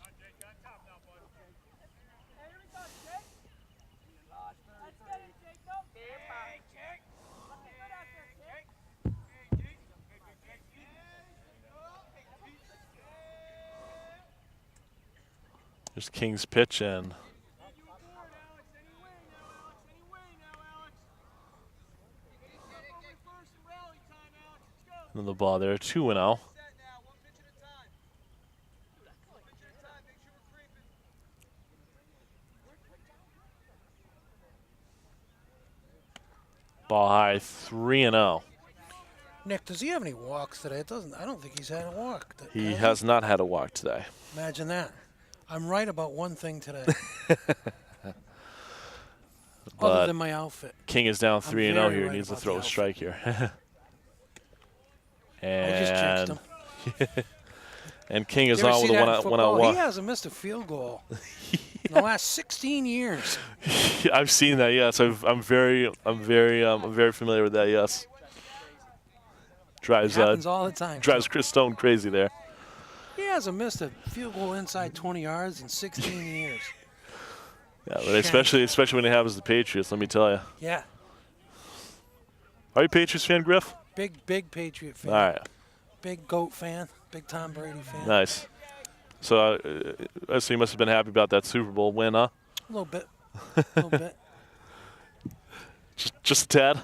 There's King's pitch, and the ball there, 2-0. Ball high, 3-0. Nick, does he have any walks today? I don't think he's had a walk. He has not had a walk today. Imagine that. I'm right about one thing today. Other than my outfit. King is down 3-0 here. He needs to throw a strike here. And I just jinxed him. And King is on with a 1-out walk. He hasn't missed a field goal in the last 16 years. I've seen that. Yes, I'm very familiar with that. Yes. Happens all the time. Drives Chris Stone crazy there. He hasn't missed a field goal inside 20 yards in 16 years. Yeah, but especially when it happens to the Patriots, let me tell you. Yeah. Are you a Patriots fan, Griff? Big Patriot fan. All right. Big GOAT fan. Big Tom Brady fan. Nice. So you must have been happy about that Super Bowl win, huh? A little bit. A little bit. Just a tad?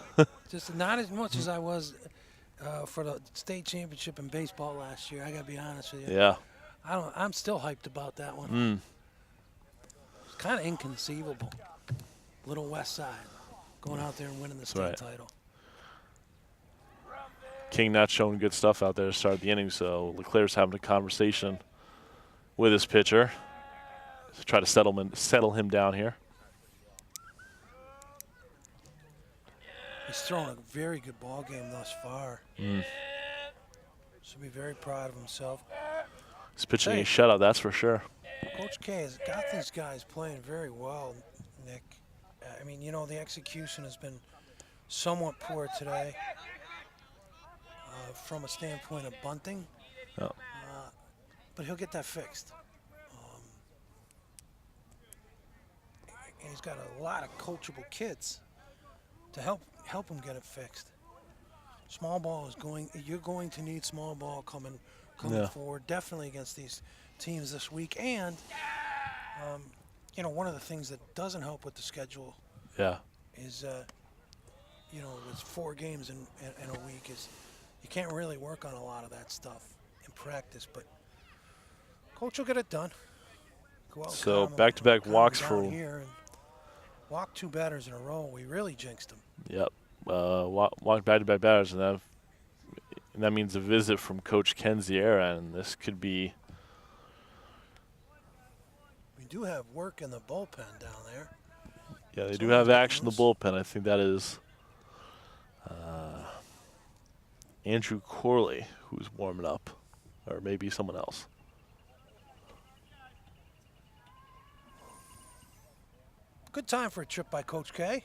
Just not as much as I was for the state championship in baseball last year. I got to be honest with you. Yeah. I'm still hyped about that one. It's kind of inconceivable. Little West Side going out there and winning the state title. King not showing good stuff out there to start the inning, so Leclerc's having a conversation with his pitcher to try to settle him down here. He's thrown a very good ball game thus far. Should be very proud of himself. He's pitching Hey. a shutout, that's for sure. Coach K has got these guys playing very well, Nick. I mean, you know, the execution has been somewhat poor today from a standpoint of bunting, Oh. but he'll get that fixed. And he's got a lot of coachable kids to help him get it fixed. Small ball is going. You're going to need small ball coming forward, definitely against these teams this week. And you know, one of the things that doesn't help with the schedule, is you know, with 4 games in a week, is you can't really work on a lot of that stuff in practice. But coach will get it done. Go out, So calm back-to-back him walks down for here and walk 2 batters in a row. We really jinxed him. Yep. Walk back-to-back batters, and that means a visit from Coach Ken Ziera, and this could be. We do have work in the bullpen down there. Yeah, they do have action in the bullpen. I think that is Andrew Corley who's warming up, or maybe someone else. Good time for a trip by Coach K.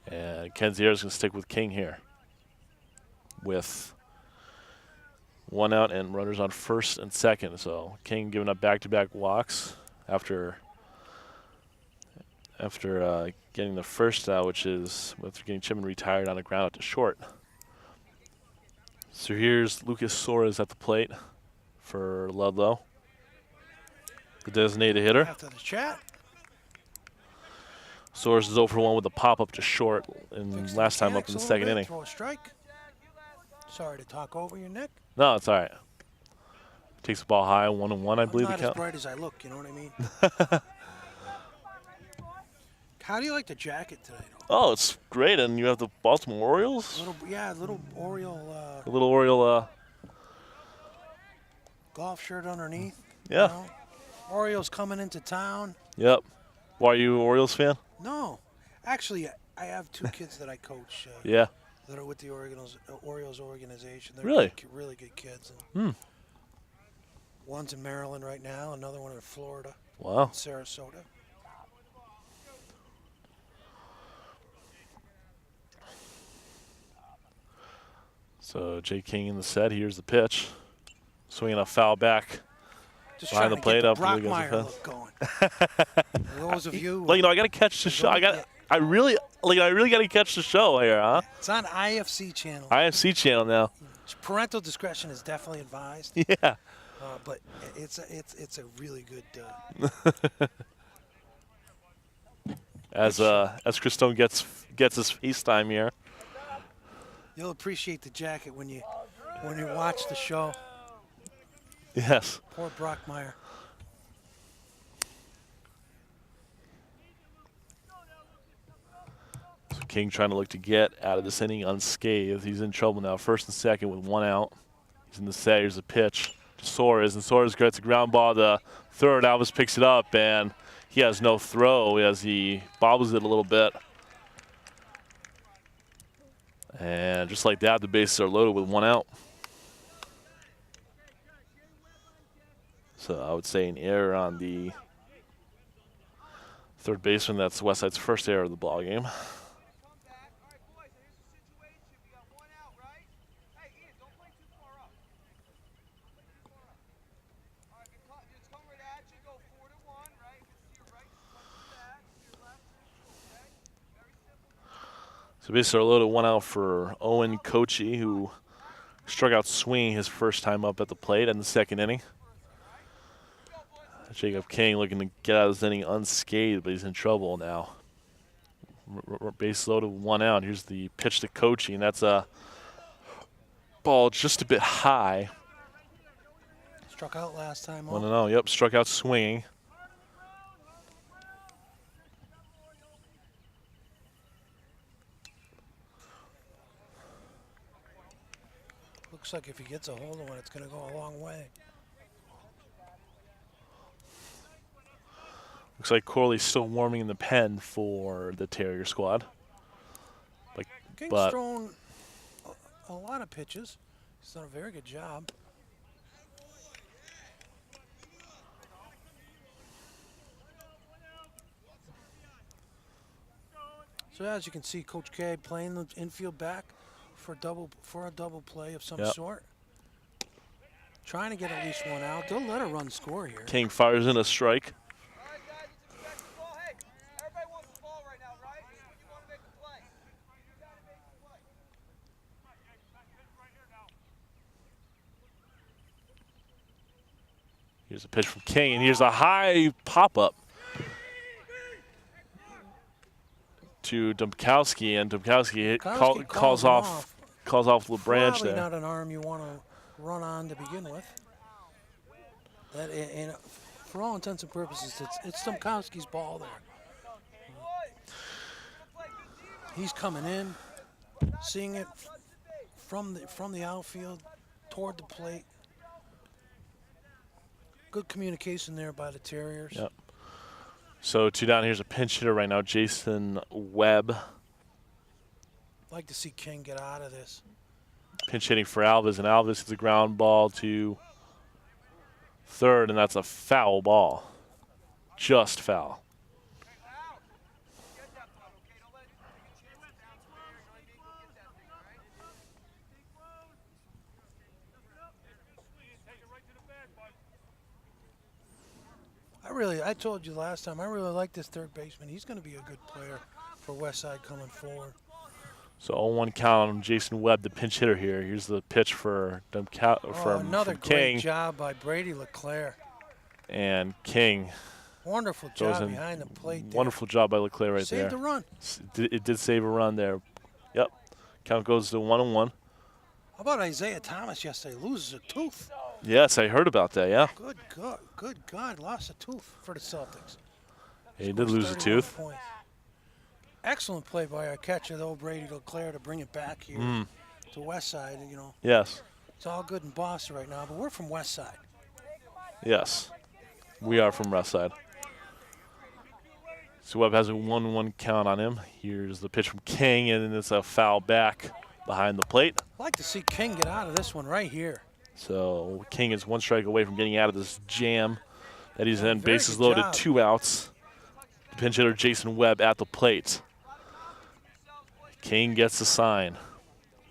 And Ken Ziera's going to stick with King here with 1 out and runners on first and second. So King giving up back-to-back walks after getting the first out, which is after getting Chipman retired on the ground out to short. So here's Lucas Soares at the plate for Ludlow, the designated hitter. After the chat. Soares is 0 for 1 with a pop-up to short, and last time up in the second inning. Throw a strike. Sorry to talk over you, Nick. No, it's all right. Takes the ball high, 1-1, I believe the count. count. Not as bright as I look, you know what I mean? How do you like the jacket today, though? Oh, it's great, and you have the Baltimore Orioles. Little Oriole. A little Oriole. Golf shirt underneath. Yeah. You know? Orioles coming into town. Yep. Why are you an Orioles fan? No, actually, I have 2 kids that I coach. Yeah. That are with the Orioles organization. They're Really? Really good kids. And one's in Maryland right now. Another one in Florida. Wow. Sarasota. So Jay King in the set. Here's the pitch. Swinging a foul back. Just behind the trying plate to up. get the Really Brockmeyer goes look going. Those of you. Well, you know, I got to catch the show. I really got to catch the show here, huh? It's on IFC channel. IFC channel now. Parental discretion is definitely advised. Yeah. But it's a really good. As Chris Stone gets his FaceTime here. You'll appreciate the jacket when you watch the show. Yes. Poor Brockmeyer. So King trying to look to get out of this inning unscathed. He's in trouble now. First and second with 1 out. He's in the set. Here's a pitch to Soares, and Soares gets a ground ball. The third, Alvis picks it up, and he has no throw as he bobbles it a little bit. And just like that, the bases are loaded with 1 out. So I would say an error on the third baseman. That's Westside's first error of the ball game. So bases are loaded, 1 out for Owen Kochi, who struck out swinging his first time up at the plate in the second inning. Jacob King looking to get out of this inning unscathed, but he's in trouble now. Base loaded, 1 out. Here's the pitch to Kochi, and that's a ball just a bit high. Struck out last time. 1-0. Yep, struck out swinging. Looks like if he gets a hold of one, it's going to go a long way. Looks like Corley's still warming in the pen for the Terrier squad. King's but thrown a lot of pitches. He's done a very good job. So as you can see, Coach K playing the infield back for a double play of some sort. Trying to get at least one out. They'll let a run score here. King fires in a strike. Here's a pitch from King, and here's a high pop-up to Domkowski, and Domkowski calls off LeBranch Probably there. not an arm you want to run on to begin with. That, and for all intents and purposes, it's Domkowski's ball there. He's coming in, seeing it from the outfield toward the plate. Good communication there by the Terriers. Yep. So 2 down. Here's a pinch hitter right now, Jason Webb. Like to see King get out of this. Pinch hitting for Alvis, and Alvis hits a ground ball to third, and that's a foul ball. Just foul. I told you last time, I really like this third baseman. He's going to be a good player for Westside coming forward. So 0-1 count on Jason Webb, the pinch hitter here. Here's the pitch for Another from great King. job by Brady LeClaire. And King. Wonderful job behind the plate there. Wonderful job by LeClaire right there. Saved the run. It did save a run there. Yep. Count goes to 1-1. How about Isaiah Thomas yesterday? Loses a tooth. Yes, I heard about that, yeah. Good God, lost a tooth for the Celtics. He did lose a tooth. Points. Excellent play by our catcher, though, Brady LeClaire, to bring it back here to Westside. You know, yes. It's all good in Boston right now, but we're from Westside. Yes, we are from Westside. So Webb has a 1-1 count on him. Here's the pitch from King, and it's a foul back behind the plate. I'd like to see King get out of this one right here. So King is 1 strike away from getting out of this jam that he's in. Bases loaded, 2 outs. The pinch hitter Jason Webb at the plate. King gets the sign.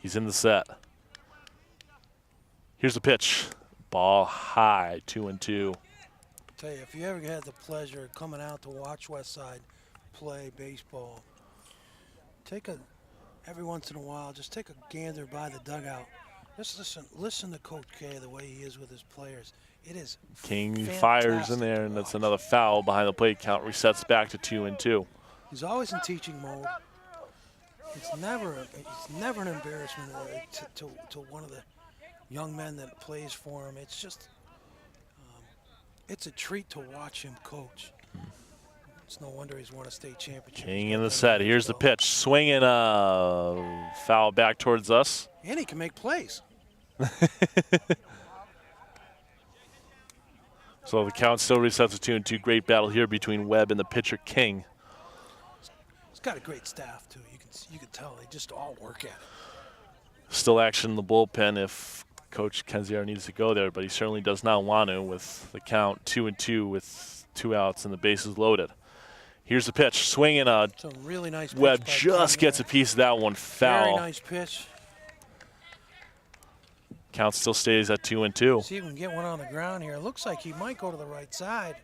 He's in the set. Here's the pitch. Ball high, 2-2. Tell you, if you ever had the pleasure of coming out to watch Westside play baseball, every once in a while, just take a gander by the dugout. Just listen to Coach K, the way he is with his players. It is King fires in there, and that's another foul behind the plate. Count resets back to 2-2. He's always in teaching mode. It's never an embarrassment to one of the young men that plays for him. It's just, it's a treat to watch him coach. It's no wonder he's won a state championship. King in the set. Here's the pitch. Swinging a foul back towards us. And he can make plays. So the count still resets to 2-2. Great battle here between Webb and the pitcher King. He's got a great staff too. You can tell they just all work at it. Still action in the bullpen if Coach Kenziar needs to go there, but he certainly does not want to with the count 2-2 with 2 outs and the bases loaded. Here's the pitch. Swinging a really nice pitch. Webb just gets a piece of that one. Foul. Very nice pitch. Count still stays at 2-2. See if we can get one on the ground here. It looks like he might go to the right side.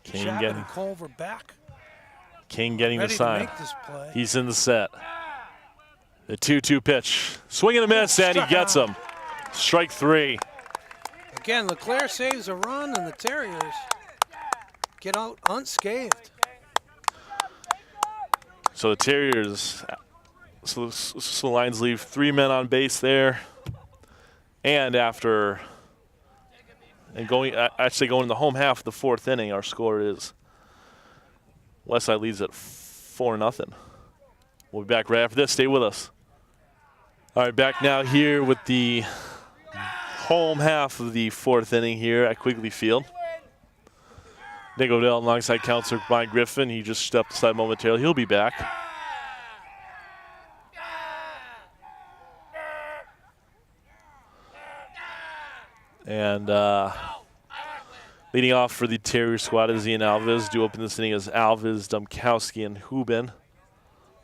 King getting Culver back. King getting Ready the sign. to make this play. He's in the set. The 2-2 pitch. Swing and a miss, and he gets him. Strike 3. Again, LeClaire saves a run, and the Terriers get out unscathed. So the Terriers, so the Lions leave 3 men on base there. And after, actually going in the home half of the 4th inning, our score is Westside leads at 4-0. We'll be back right after this. Stay with us. All right, back now here with the home half of the 4th inning here at Quigley Field. Nick Odell alongside Counselor Brian Griffin. He just stepped aside momentarily. He'll be back. And leading off for the Terrier squad is Ian Alves. Due open this inning is Alves, Dumkowski, and Hubin.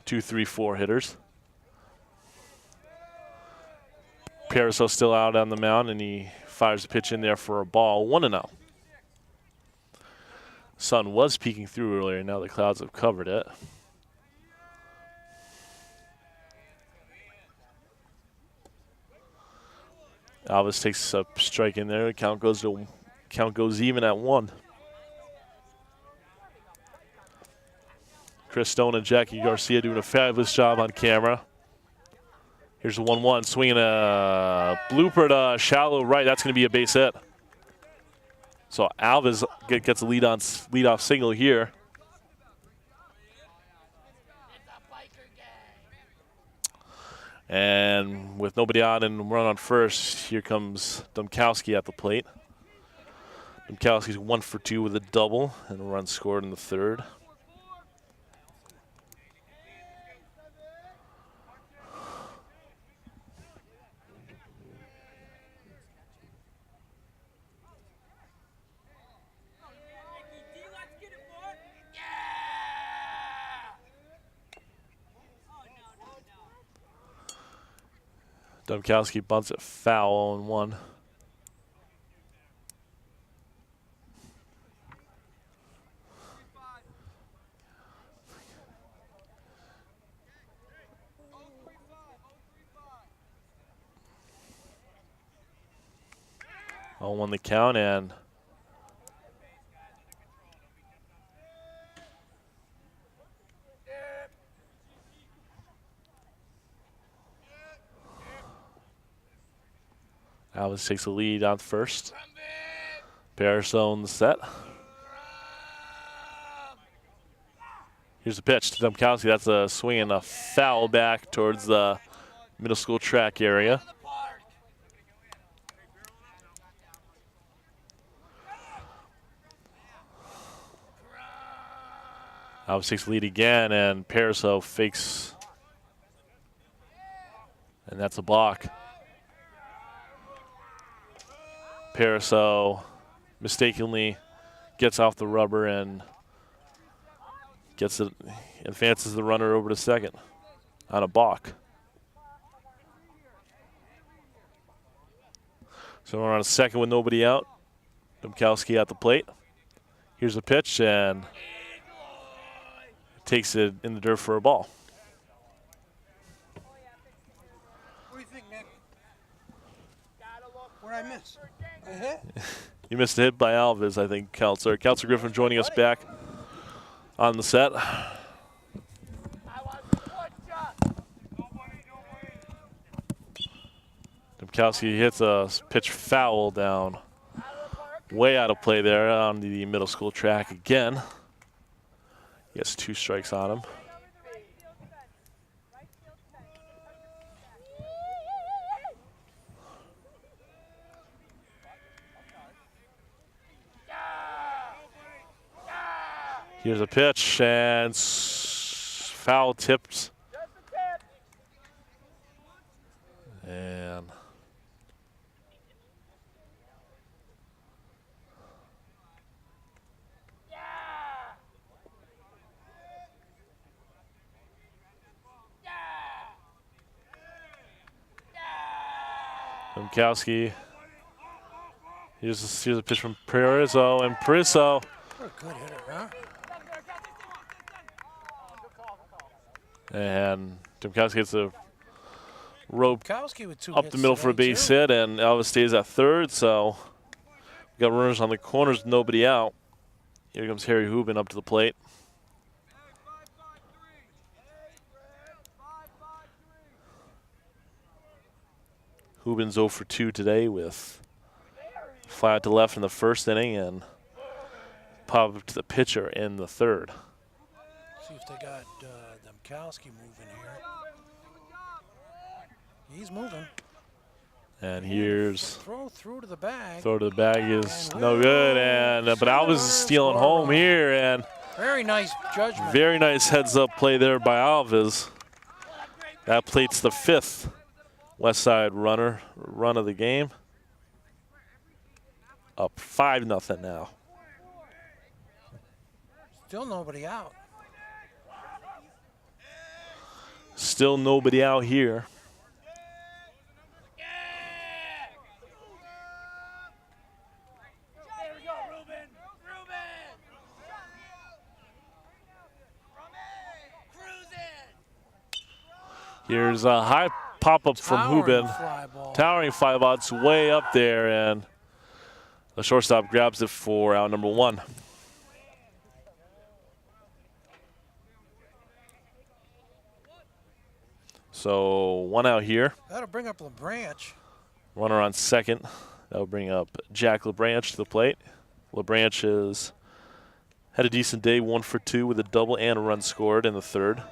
2, 3, 4 hitters. Pariseau still out on the mound, and he fires a pitch in there for a ball. 1-0. Sun was peeking through earlier. Now the clouds have covered it. Alves takes a strike in there. Count goes even at 1. Chris Stone and Jackie Garcia doing a fabulous job on camera. Here's the 1-1, swinging a blooper to shallow right. That's going to be a base hit. So Alves gets a leadoff single here. And with nobody out and run on first, here comes Dumkowski at the plate. Dumkowski's 1 for 2 with a double and a run scored in the third. Dumkowski bunts it foul 0-1. On the count, and Alves takes the lead on first. Pariseau on the set. Here's the pitch to Dumkowski. That's a swing and a foul back towards the middle school track area. Alves takes the lead again, and Pariseau fakes. And that's a block. Pariseau mistakenly gets off the rubber and advances the runner over to second on a balk. So we're on a second with nobody out. Dumkowski at the plate. Here's the pitch, and takes it in the dirt for a ball. What do you think, Nick? What did I miss? A hit? You missed a hit by Alves, I think, Counselor. Counselor Griffin joining us back on the set. Dumkowski hits a pitch foul down. Way out of play there on the middle school track again. He has 2 strikes on him. Here's a pitch, and foul tipped. And Dumkowski. Here's a pitch from Pariseau, and Pariseau. What a good hitter, huh? And Dumkowski gets a rope Dumkowski with 2 up hits the middle for a today, base too. hit, and Alves stays at third. So we got runners on the corners, nobody out. Here comes Harry Hubin up to the plate. Hubin's 0 for 2 today with fly out to left in the first inning and pop up to the pitcher in the third. See if they got Dumkowski moving here. He's moving. And here's throw through to the bag. throw to the bag is And no good. And but Alves is stealing home here, and very nice judgment. very nice heads-up play there by Alves. That plates the 5th West Side run of the game. Up 5-0 now. Still nobody out. Still nobody out here. Here's a high pop-up from Hubin. Towering fly ball. It's way up there, and the shortstop grabs it for out number 1. So 1 out here. That'll bring up LaBranch. Runner on second. That'll bring up Jack LaBranch to the plate. LaBranch has had a decent day, 1 for 2 with a double and a run scored in the 3rd.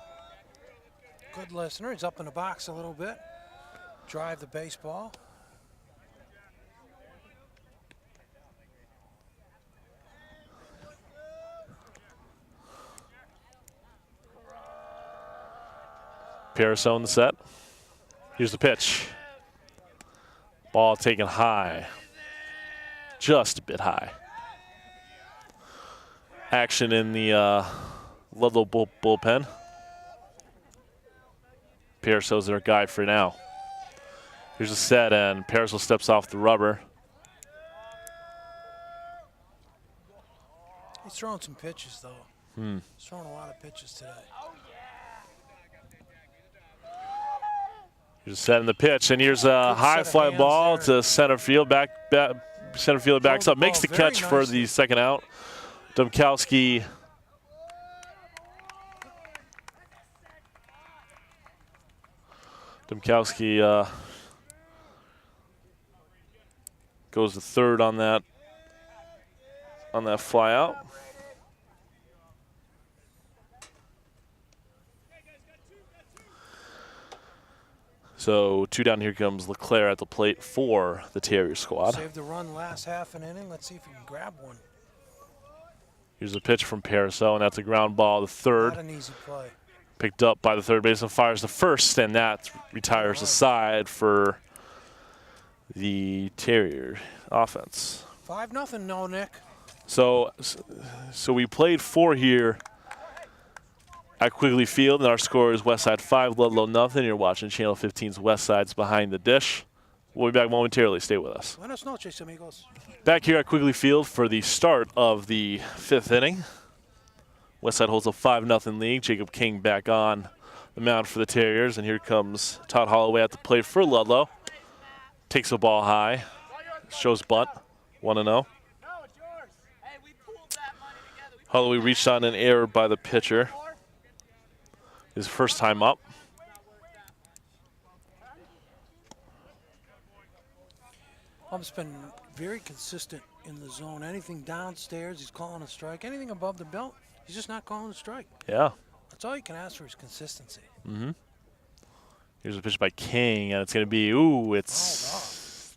Good listener. He's up in the box a little bit. Drive the baseball. Pariseau in the set. Here's the pitch. Ball taken high. Just a bit high. Action in the Ludlow bullpen. Pariseau's their guy for now. Here's a set, and Pariseau steps off the rubber. He's throwing some pitches, though. He's throwing a lot of pitches today. Here's a set in the pitch, and here's a high fly ball to center field. Center fielder backs up, makes the catch for the 2nd out. Domkowski goes to 3rd on that fly out. So 2 down. Here comes LeClaire at the plate for the Terrier squad. Saved the run last half an inning. Let's see if he can grab one. Here's a pitch from Pariseau, and that's a ground ball to 3rd. Not an easy play. Picked up by the 3rd baseman, fires the 1st, and that retires the side for the Terrier offense. 5-0, no, Nick. So we played 4 here at Quigley Field, and our score is Westside 5, Ludlow nothing. You're watching Channel 15's West Side's Behind the Dish. We'll be back momentarily. Stay with us. Buenas noches, amigos. Back here at Quigley Field for the start of the 5th inning. Westside holds a 5-0 lead. Jacob King back on the mound for the Terriers, and here comes Todd Holloway at the plate for Ludlow. Takes the ball high, shows bunt, 1-0. Holloway reached on an error by the pitcher. His first time up. Hump's been very consistent in the zone. Anything downstairs, he's calling a strike. Anything above the belt, he's just not calling a strike. Yeah. That's all you can ask for is consistency. Here's a pitch by King, and it's going to be,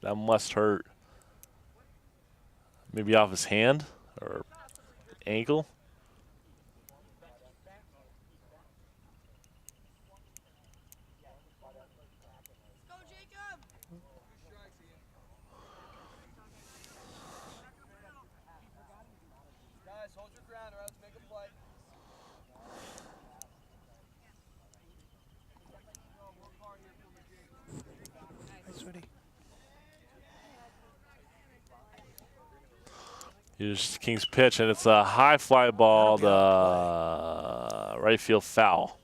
that must hurt. Maybe off his hand or ankle. Here's King's pitch, and it's a high fly ball to right field foul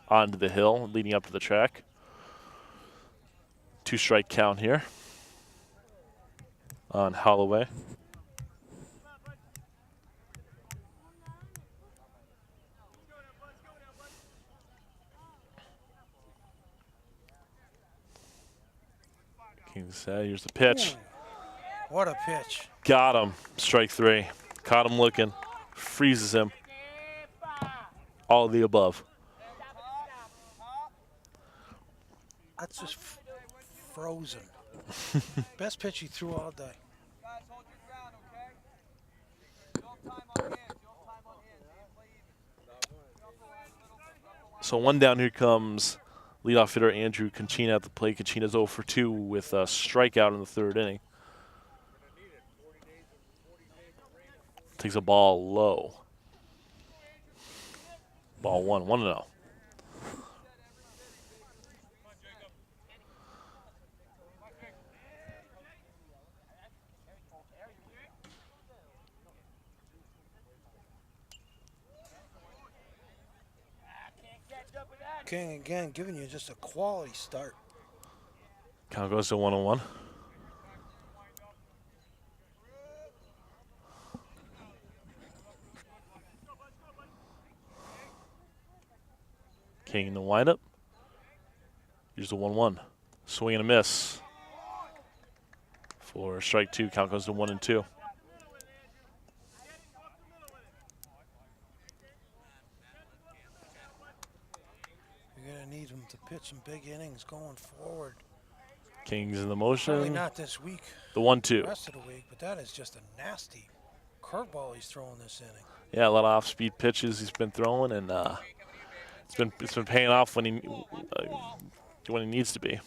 onto the hill, leading up to the track. 2-strike count here on Holloway. King's set. Here's the pitch. Ooh, what a pitch. Got him. Strike 3. Caught him looking. Freezes him. All of the above. That's just frozen. Best pitch he threw all day. So one down, here comes leadoff hitter Andrew Conchina at the plate. Conchina's 0 for 2 with a strikeout in the third inning. Takes a ball low. Ball 1-0. King again giving you just a quality start. Count goes to 1-1. King in the windup. Here's the 1-1. Swing and a miss. For strike 2, count goes to 1-2. You're going to need him to pitch some big innings going forward. King's in the motion. Probably not this week. The 1-2. The rest of the week, but that is just a nasty curveball he's throwing this inning. Yeah, a lot of off-speed pitches he's been throwing, and it's been paying off when he needs to be.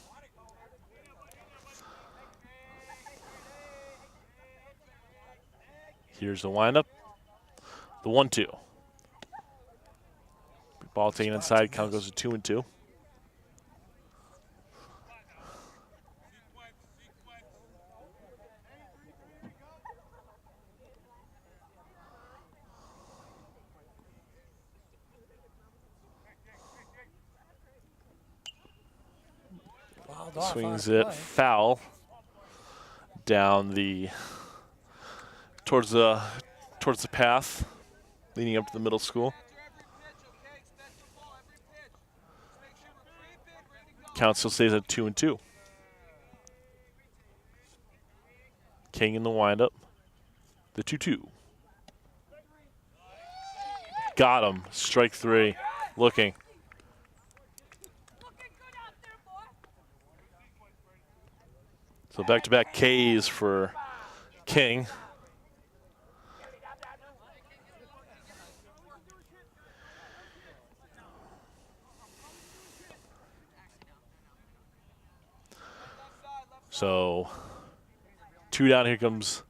Here's the windup. The 1-2. Ball taken inside. Count goes to 2-2. Swings it foul down towards the path leading up to the middle school. Count still stays at 2-2. King in the windup. The 2-2. Got him. Strike 3. Looking. So back-to-back Ks for King. So 2 down. Here comes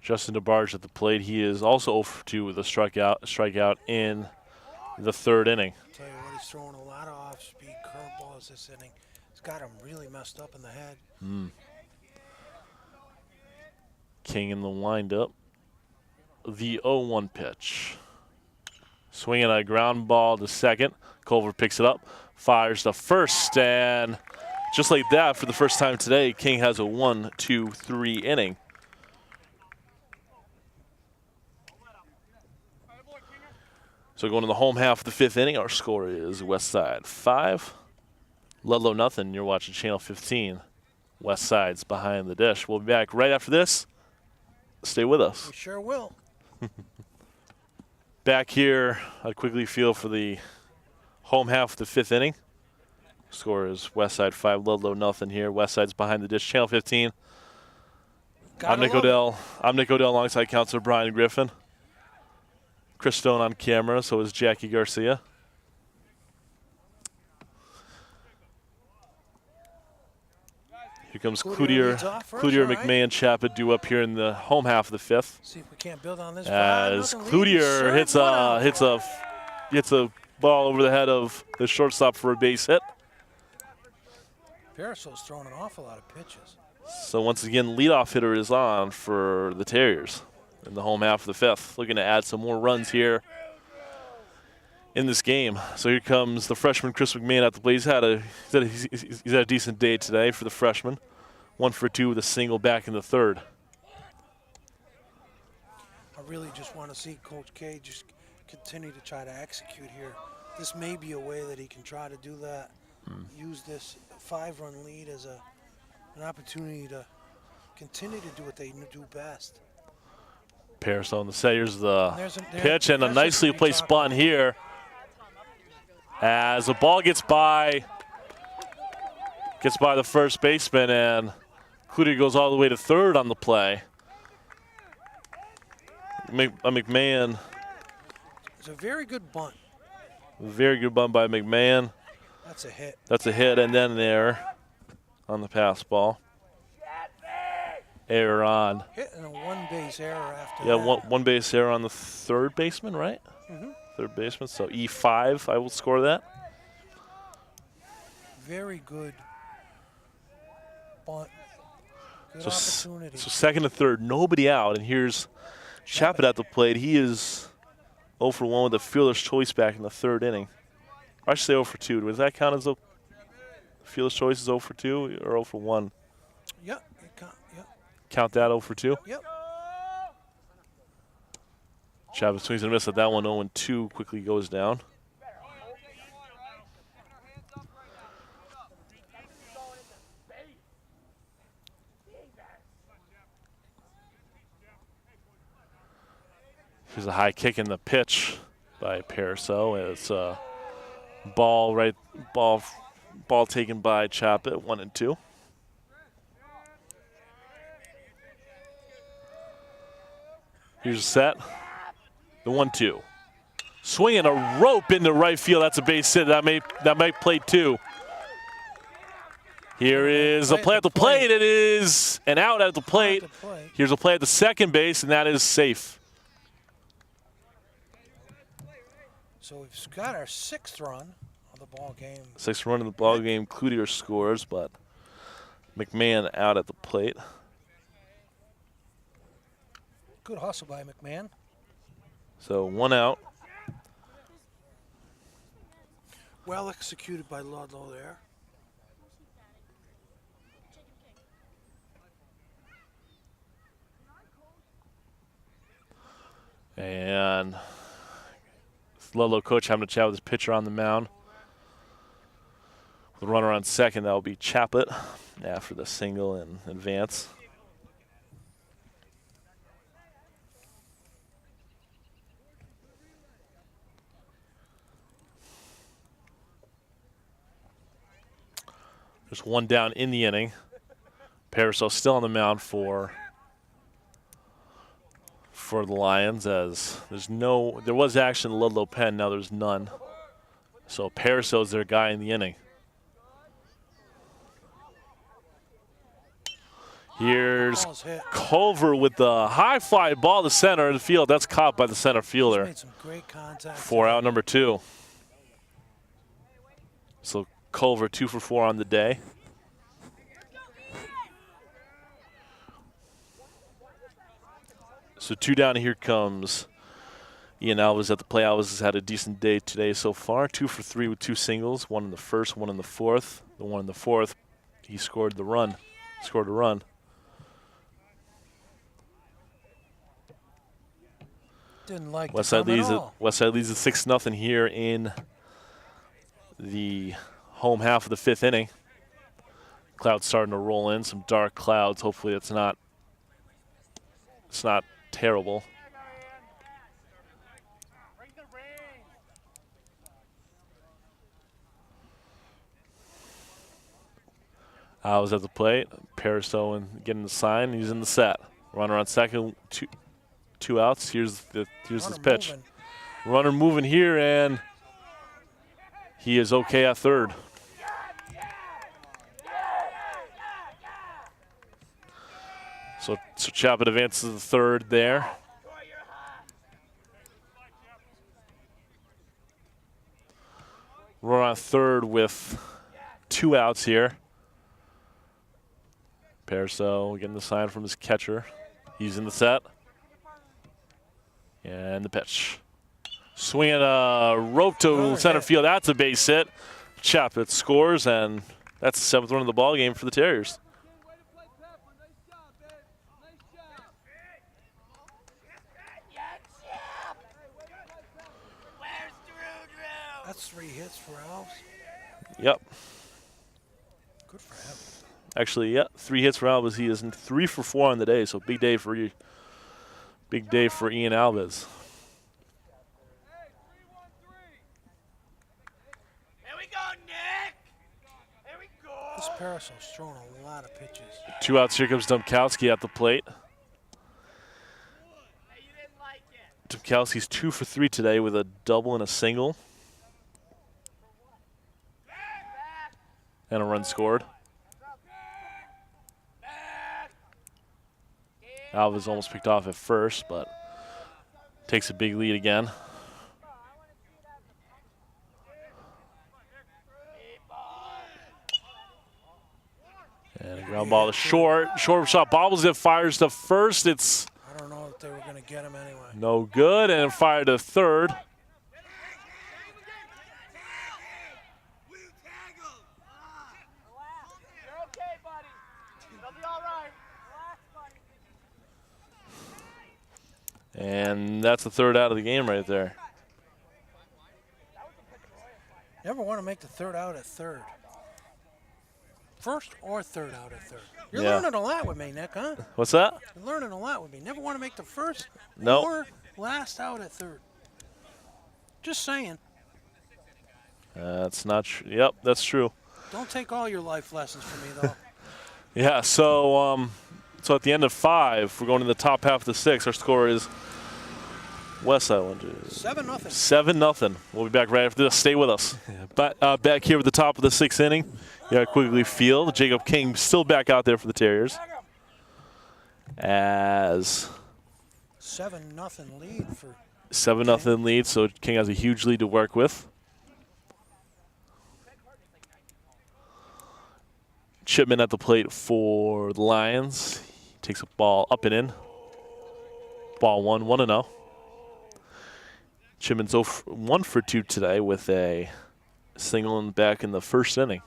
Justin DeBarge at the plate. He is also 0 for 2 with a strikeout in the third inning. I'll tell you what, he's throwing a lot of off-speed curveballs this inning. Got him really messed up in the head. King in the windup. The 0-1 pitch. Swinging a ground ball to second. Culver picks it up, fires to first, and just like that, for the first time today, King has a 1-2-3 inning. So going to the home half of the 5th inning, our score is Westside 5. Ludlow nothing. You're watching Channel 15. West Side's behind the dish. We'll be back right after this. Stay with us. We sure will. Back here at Quigley Field for the home half of the 5th inning. Score is Westside 5, Ludlow nothing here. Westside's behind the dish. Channel 15. I'm Nick Odell. I'm Nick Odell alongside Counselor Brian Griffin. Chris Stone on camera, so is Jackie Garcia. Here comes Cloutier McMahon Chappa due up here in the home half of the 5th. See if we can't build on this. As Cloutier hits a ball over the head of the shortstop for a base hit. Parasol's throwing an awful lot of pitches. So once again, leadoff hitter is on for the Terriers in the home half of the 5th, looking to add some more runs here in this game. So here comes the freshman Chris McMahon at the plate. He's had a decent day today for the freshman. 1 for 2 with a single back in the third. I really just want to see Coach K just continue to try to execute here. This may be a way that he can try to do that. Use this 5-run lead as an opportunity to continue to do what they do best. Parasol on the set. Here's the pitch and a nicely placed bunt here. As the ball gets by the first baseman, and Cloutier goes all the way to third on the play. McMahon. It's a very good bunt. Very good bunt by McMahon. That's a hit. That's a hit, and then there on the pass ball. Error on. Hit and a one-base error after Yeah, that. one base error on the third baseman, right? Third baseman, so E5, I will score that. Very good bunt. Good So opportunity. So second and third, nobody out, and here's Chaput at the plate. He is 0 for 1 with a fielder's choice back in the third inning. I should say 0 for 2. Does that count as a fielder's choice is 0 for 2 or 0 for 1? Yep. It count, yep. Count that 0 for 2? Yep. Chaput swings and a miss at that one. 0-2 quickly goes down. Here's a high kick in the pitch by Pariseau. It's a ball taken by Chaput, 1-2. Here's a set. The 1-2. Swinging a rope into right field. That's a base hit. That might play 2. Here is a play at the plate. It is an out at the plate. Here's a play at the second base, and that is safe. So we've got our 6th run of the ball game. 6th run of the ball game. Cloutier scores, but McMahon out at the plate. Good hustle by McMahon. So 1 out. Well executed by Ludlow there. And Ludlow coach having a chat with his pitcher on the mound. With a runner on second, that will be Chaput after the single and advance. There's 1 down in the inning. Pariseau still on the mound for the Lions, as there was action in Ludlow pen, now there's none. So Pariseau's their guy in the inning. Here's Culver with the high fly ball to center of the field. That's caught by the center fielder. Made some great contact. 4 out, number 2. So Culver 2 for 4 on the day. So 2 down, here comes Ian Alves at the plate. Alves has had a decent day today so far. 2 for 3 with 2 singles, 1 in the first, 1 in the fourth. The 1 in the fourth, he scored a run. Didn't like Westside leads it 6-0 here in the home half of the 5th inning. Clouds starting to roll in, some dark clouds. Hopefully it's not terrible. I was at the plate. Pariseau and getting the sign. He's in the set. Runner on second. Two outs. Here's this pitch. Moving. Runner moving here, and he is okay at third. So Chaput advances to the third there. Runner on third with 2 outs here. Pariseau getting the sign from his catcher. He's in the set. And the pitch. Swinging a rope to center field. That's a base hit. Chaput scores, and that's the 7th run of the ball game for the Terriers. That's 3 hits for Alves. Yep. Good for him. Actually, yeah, 3 hits for Alves. He is 3 for 4 on the day, so big day for Ian Alves. This Parasol's throwing a lot of pitches. 2 outs. Here comes Domkowski at the plate. Domkowski's 2 for 3 today with a double and a single. And a run scored. Alva's almost picked off at first, but takes a big lead again. And a ground ball to short. Short bobbles it, fires to first. It's I don't know if they were going to get him anyway. no good, and fired to third. And that's the third out of the game right there. Never want to make the third out at third. First or third out at third. You're Yeah. learning a lot with me, Nick, huh? What's that? You're learning a lot with me. Never want to make the first Nope. or last out at third. Just saying. That's not true. Yep, that's true. Don't take all your life lessons from me, though. Yeah, so at the end of 5, we're going to the top half of the 6. Our score is West Island. 7-0. 7-0. We'll be back right after this. Stay with us. But back here at the top of the 6th inning, yeah, Quigley Field. Jacob King still back out there for the Terriers. As 7-0 lead for 7-0 lead, so King has a huge lead to work with. Chipman at the plate for the Lions. He takes a ball up and in. Ball 1, 1-0. Chipman's 1 for 2 today with a single back in the first inning.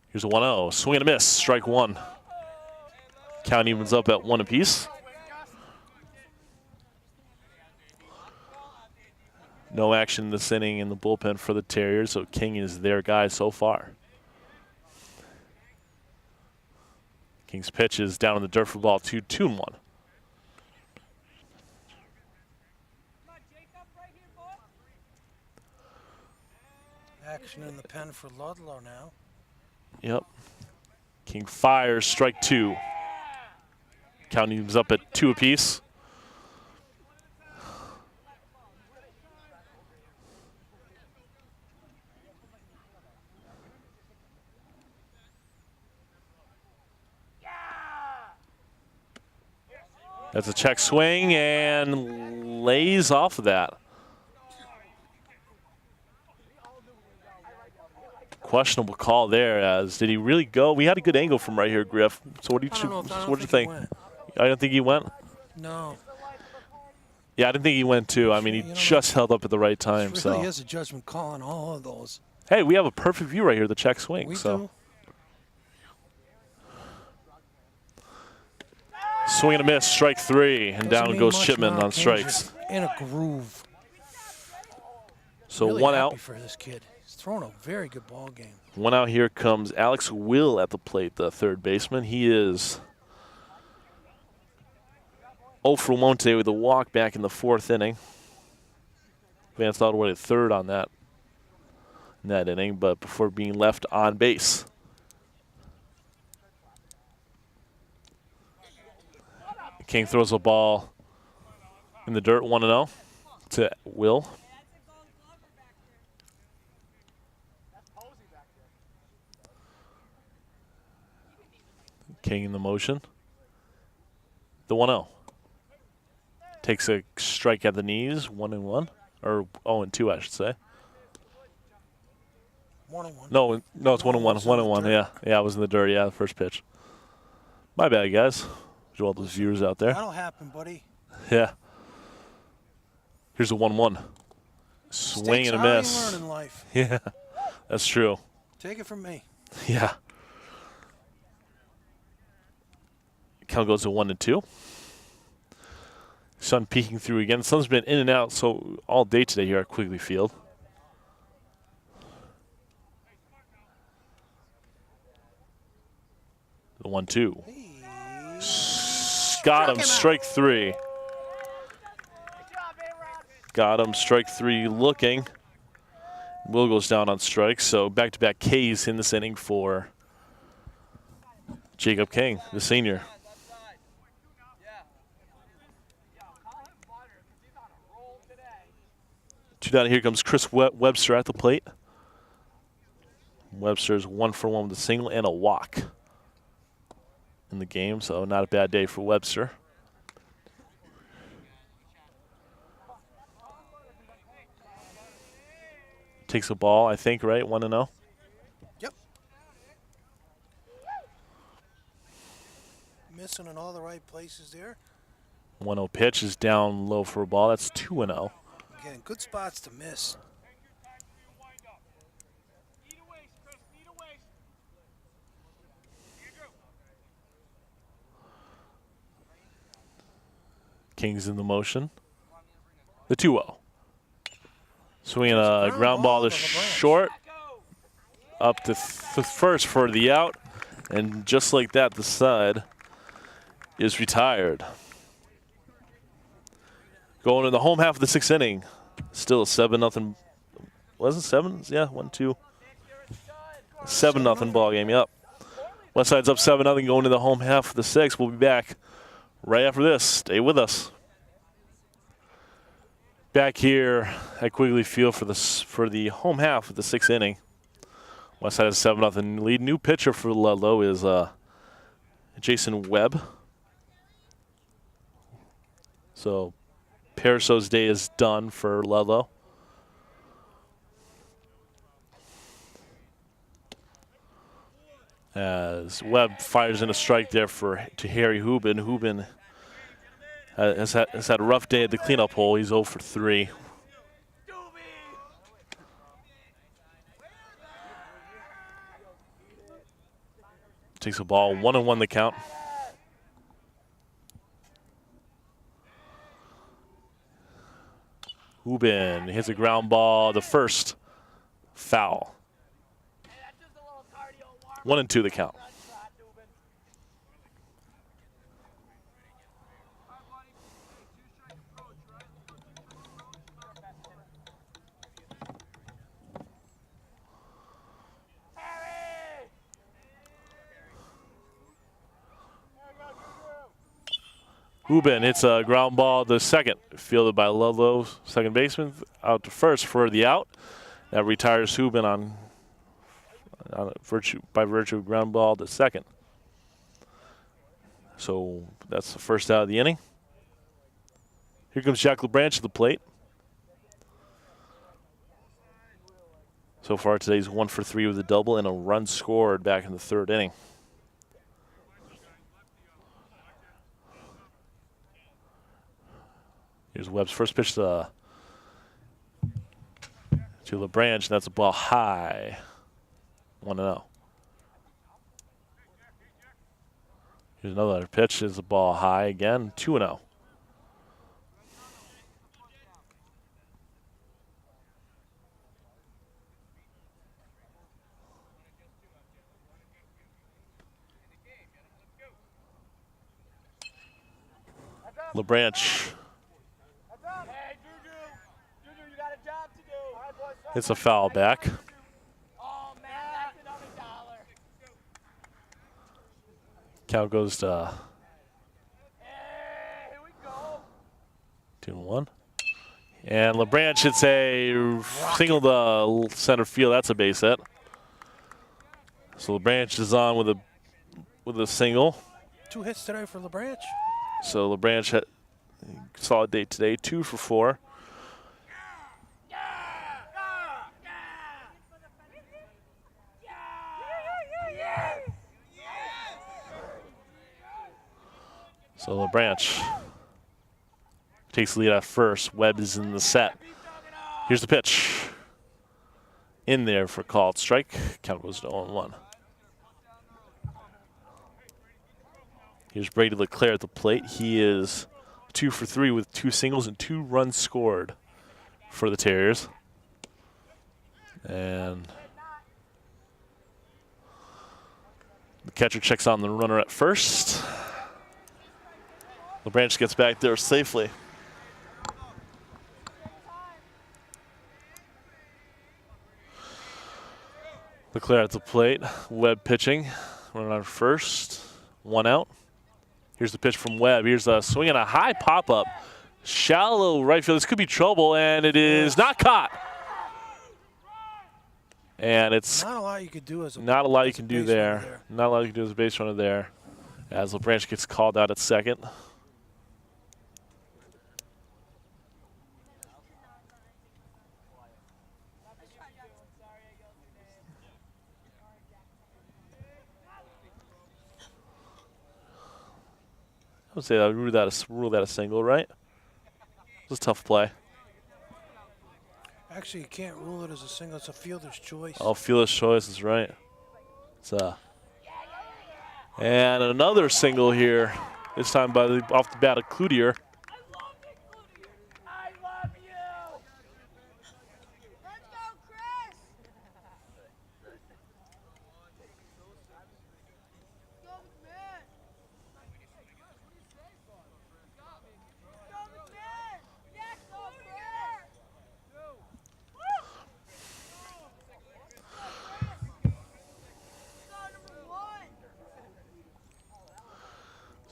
Here's a 1-0. Swing and a miss. Strike 1. Count evens up at 1 apiece. No action this inning in the bullpen for the Terriers, so King is their guy so far. King's pitch is down in the dirt for ball 2, 2-1. action in the pen for Ludlow now. Yep. King fires, strike 2. Count evens up at 2 apiece. That's a check swing and lays off of that. Questionable call there. As did he really go? We had a good angle from right here, Griff. So what do you think? I don't think he went. No. Yeah, I didn't think he went too. I mean, he just held up at the right time. It really is a judgment call on all of those. Hey, we have a perfect view right here. The check swing. We do. Swing and a miss, strike 3, and down goes Chipman on strikes. In a groove. So really 1 happy out. for this kid. He's throwing a very good ball game. 1 out. Here comes Alex Will at the plate, the third baseman. He is 0 for 1 today with a walk back in the 4th inning. Advanced all the way to third on that inning, but before being left on base. King throws a ball in the dirt, 1-0 to Will. King in the motion. The 1-0. Takes a strike at the knees, 1-1. Or 0-2, I should say. 1-1. No, it's 1-1. 1-1, yeah. Yeah, it was in the dirt, yeah, the first pitch. My bad, guys. To all those viewers out there. That'll happen, buddy. Yeah. Here's a 1-1. Swing and a miss. Mistakes are how you learn in life. Yeah, that's true. Take it from me. Yeah. Count goes to 1-2. Sun peeking through again. The sun's been in and out so all day today here at Quigley Field. The 1-2. Got him, strike 3. Got him, strike 3 looking. Will goes down on strikes, so back-to-back Ks in this inning for Jacob King, the senior. 2 down, here comes Chris Webster at the plate. Webster's 1 for 1 with a single and a walk in the game, so not a bad day for Webster. Takes a ball, I think, right? 1-0. Yep. Missing in all the right places there. 1-0 pitch is down low for a ball. That's 2-0. Again, good spots to miss. King's in the motion. The 2-0. Swinging a ground ball to short. Up to first for the out. And just like that, the side is retired. Going to the home half of the 6th inning. Still a 7-0. Was it 7? Yeah, 1-2. 7-0 ball game, yep. West Side's up 7-0 going to the home half of the 6th. We'll be back right after this. Stay with us. Back here at Quigley Field for the home half of the 6th inning. West Side has 7-0 lead. New pitcher for Ludlow is Jason Webb. So Paraso's day is done for Ludlow. As Webb fires in a strike there to Harry Hubin. Hubin has had a rough day at the cleanup hole. He's 0 for 3. Takes a ball, 1-1 the count. Hubin hits a ground ball, the first, foul. 1-2 the count. Hubin hits a ground ball to second, fielded by Ludlow, second baseman, out to first for the out. That retires Hubin by virtue of ground ball to second. So that's the first out of the inning. Here comes Jack LeBranch to the plate. So far today's 1 for 3 with a double and a run scored back in the 3rd inning. Here's Webb's first pitch to LeBranch, and that's a ball high. 1-0. Here's another pitch. Is a ball high again. 2-0. LeBranch. It's a foul back. Count goes to 2-1. And LeBranch hits a single to center field. That's a base hit. So LeBranch is on with a single. 2 hits today for LeBranch. So LeBranch had a solid day today, 2 for 4. So LeBranch takes the lead at first. Webb is in the set. Here's the pitch. In there for called strike. Count goes to 0-1. Here's Brady LeClaire at the plate. He is 2 for 3 with 2 singles and 2 runs scored for the Terriers. And the catcher checks on the runner at first. LeBranch gets back there safely. LeClaire at the plate. Webb pitching. Running on first. 1 out. Here's the pitch from Webb. Here's a swing and a high pop-up. Shallow right field. This could be trouble, and it is not caught. And it's not a lot you could do as a not a lot you can do there. there. Not a lot you can do as a base runner there. As LeBranch gets called out at second. I would say I would rule that a single, right? It was a tough play. Actually, you can't rule it as a single. It's a fielder's choice. Oh, fielder's choice is right. It's and another single here. This time off the bat of Cloutier.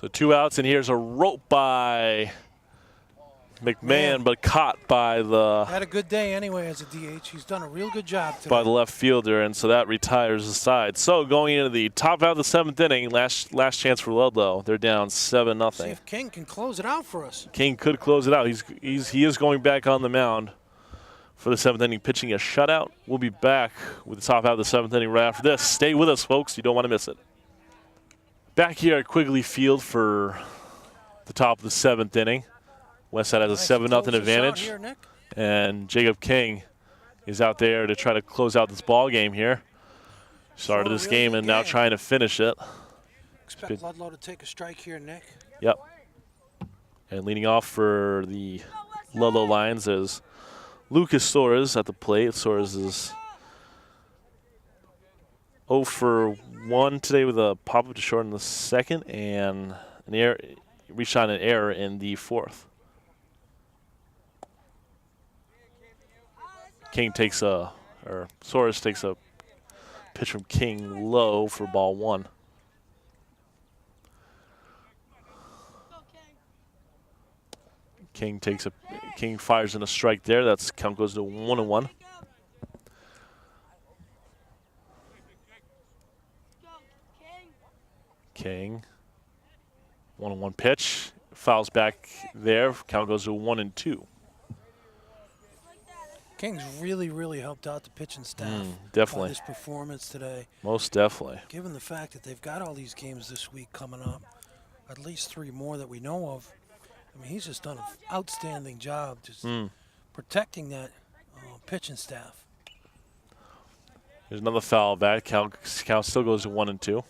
So 2 outs, and here's a rope by McMahon, but caught by the had a good day anyway as a DH. He's done a real good job today. by the left fielder, and so that retires the side. So going into the top out of the 7th inning, last chance for Ludlow. They're down 7-0. See if King can close it out for us. King could close it out. He is going back on the mound for the 7th inning, pitching a shutout. We'll be back with the top out of the 7th inning right after this. Stay with us, folks. You don't want to miss it. Back here at Quigley Field for the top of the 7th inning. Westside has a 7-0 advantage. Here, Nick. And Jacob King is out there to try to close out this ball game here. Started this game and now trying to finish it. Expect Ludlow to take a strike here, Nick. Yep. And leading off for the Ludlow Lions is Lucas Soares at the plate. Soares is 0 for 1 today with a pop-up to short in the 2nd and an error, reached on an error in the 4th. Soares takes a pitch from King low for ball 1. King fires in a strike there. That's count goes to 1-1. King, 1-1 pitch, fouls back there. Count goes to 1-2. King's really helped out the pitching staff. Definitely. By this performance today. Most definitely. Given the fact that they've got all these games this week coming up, at least 3 more that we know of. I mean, he's just done an outstanding job just protecting that pitching staff. There's another foul back. Count still goes to 1-2.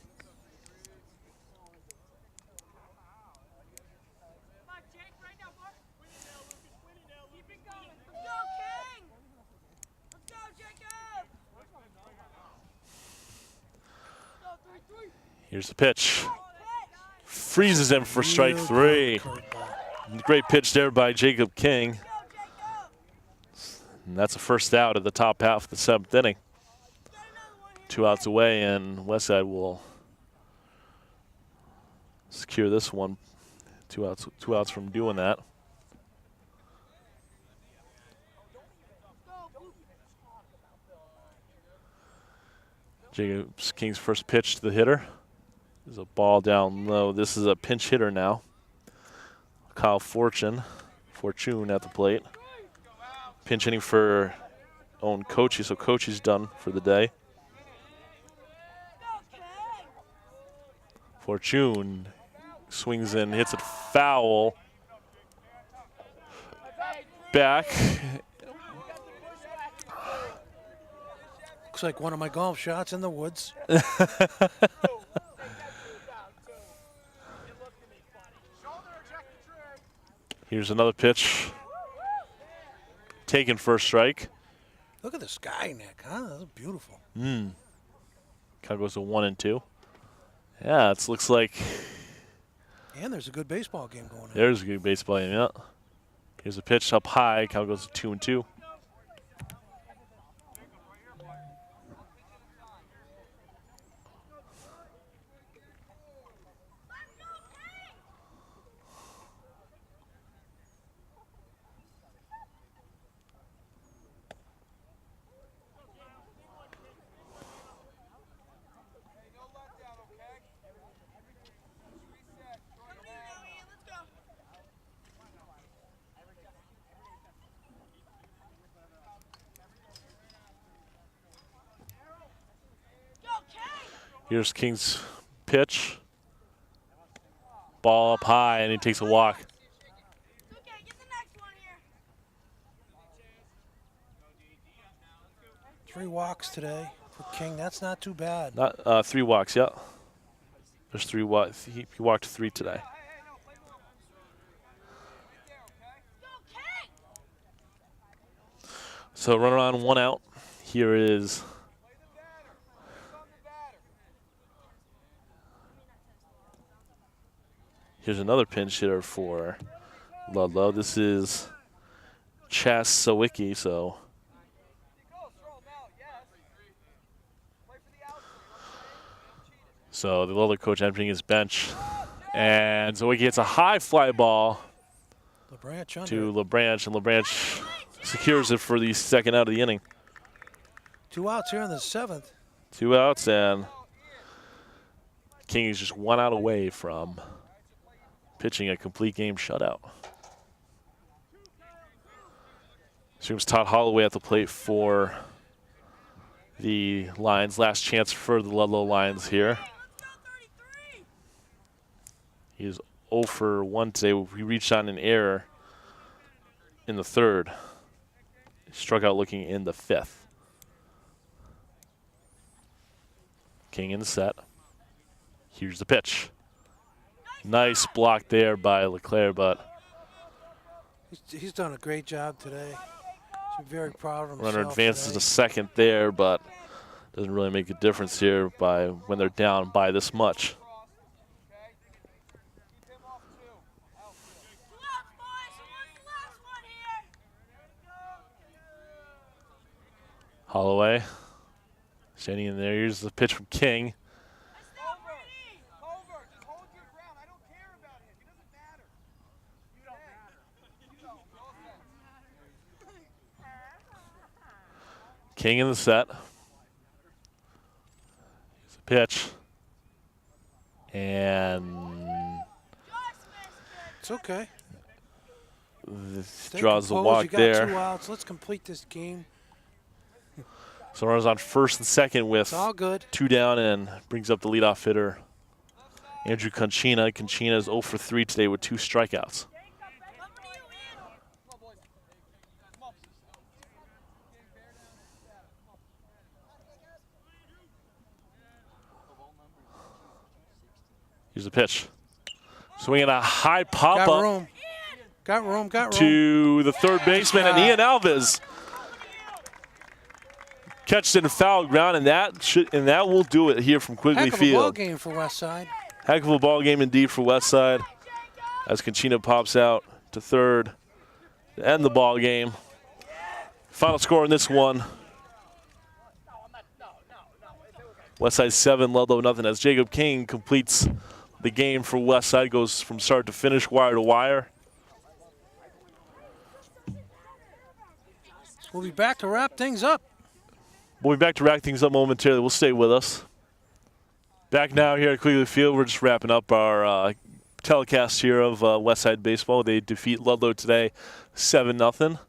Here's the pitch. Freezes him for strike 3. Great pitch there by Jacob King. And that's the first out of the top half of the 7th inning. 2 outs away, and Westside will secure this one. 2 outs from doing that. Jacob King's first pitch to the hitter. There's a ball down low. This is a pinch hitter now. Kyle Fortune at the plate. Pinch hitting for own Coachy, so Coachy's done for the day. Fortune swings in, hits it foul. Back. Looks like one of my golf shots in the woods. Here's another pitch. Taken first strike. Look at the sky, Nick. Huh? That's beautiful. Kind of goes to 1-2. Yeah, it looks like. And there's a good baseball game going on. There's a good baseball game, yeah. Here's a pitch up high. Count goes to 2-2. Here's King's pitch. Ball up high, and he takes a walk. 3 walks today for King. That's not too bad. Not 3 walks, yeah. There's 3 walks. He walked 3 today. So runner on, 1 out. Here is here's another pinch hitter for Ludlow. This is Chas Sawicki, so the Ludlow coach emptying his bench. And Sawicki hits a high fly ball to LeBranch, and LeBranch secures it for the second out of the inning. 2 outs here in the 7th. 2 outs, and King is just 1 out away from pitching a complete game shutout. Here's Todd Holloway at the plate for the Lions. Last chance for the Ludlow Lions here. He is 0 for 1 today. He reached on an error in the 3rd. He struck out looking in the 5th. King in the set. Here's the pitch. Nice block there by LeClaire, but he's done a great job today. He's very proud of himself. Runner advances today. to second there, but doesn't really make a difference here by when they're down by this much. Holloway standing in there. Here's the pitch from King. King in the set. Here's the pitch. And it's okay. Draws the walk you got there. 2 outs. Let's complete this game. So runners on first and second with it's all good. 2 down, and brings up the leadoff hitter, Andrew Conchina. Conchina is 0 for 3 today with 2 strikeouts. Here's the pitch. Swinging a high pop got up. Room. Got room. To the third baseman, and Ian Alves catches it in foul ground, and that will do it here from Quigley Heck of Field. a ball game for Westside. Heck of a ball game indeed for Westside, as Conchina pops out to third to end the ball game. Final score in this one: Westside 7, Ludlow nothing. As Jacob King completes the game for Westside, goes from start to finish, wire to wire. We'll be back to wrap things up. We'll be back to wrap things up momentarily. We'll stay with us. Back now here at Quigley Field. We're just wrapping up our telecast here of Westside Baseball. They defeat Ludlow today 7-0.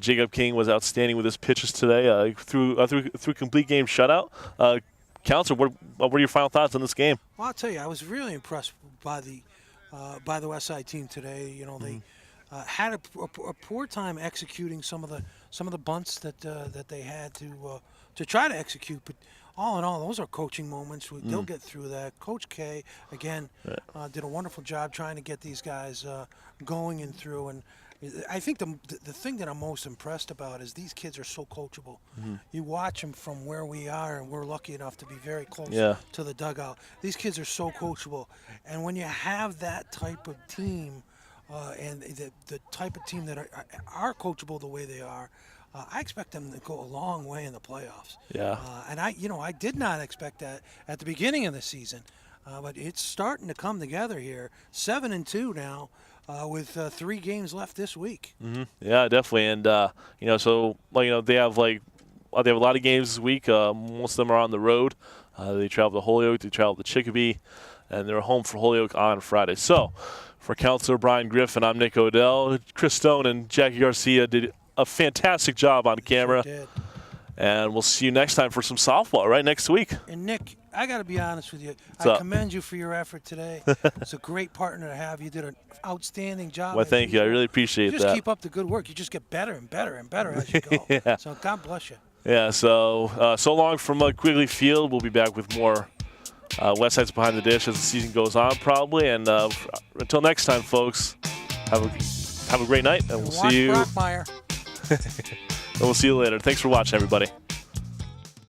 Jacob King was outstanding with his pitches today through complete game shutout. Counselor, what were your final thoughts on this game? Well, I'll tell you, I was really impressed by the Westside team today. You know, they had a poor time executing some of the bunts that they had to try to execute, but all in all, those are coaching moments. They'll get through that. Coach K, again, did a wonderful job trying to get these guys going and through. And I think the thing that I'm most impressed about is these kids are so coachable. You watch them from where we are, and we're lucky enough to be very close to the dugout. These kids are so coachable. And when you have that type of team, and the type of team that are coachable the way they are, I expect them to go a long way in the playoffs. Yeah. And I did not expect that at the beginning of the season, but it's starting to come together here. 7-2 now, with 3 games left this week. Yeah, definitely. And so they have a lot of games this week. Most of them are on the road. They travel to Holyoke, they travel to Chicopee, and they're home for Holyoke on Friday. So, for Counselor Brian Griffin, I'm Nick Odell. Chris Stone and Jackie Garcia did a fantastic job on camera. Sure did. And we'll see you next time for some softball right next week. And Nick, I got to be honest with you. What's I up? commend you for your effort today. It's a great partner to have. You did an outstanding job. Well, as thank you. I usual. really appreciate You just that. keep up the good work. You just get better and better and better as you go. Yeah. So God bless you. Yeah, so long from Quigley Field. We'll be back with more West Sides Behind the Dish as the season goes on, probably. And until next time, folks, have a great night, and we'll Watch see you. Brockmeyer. And we'll see you later. Thanks for watching, everybody.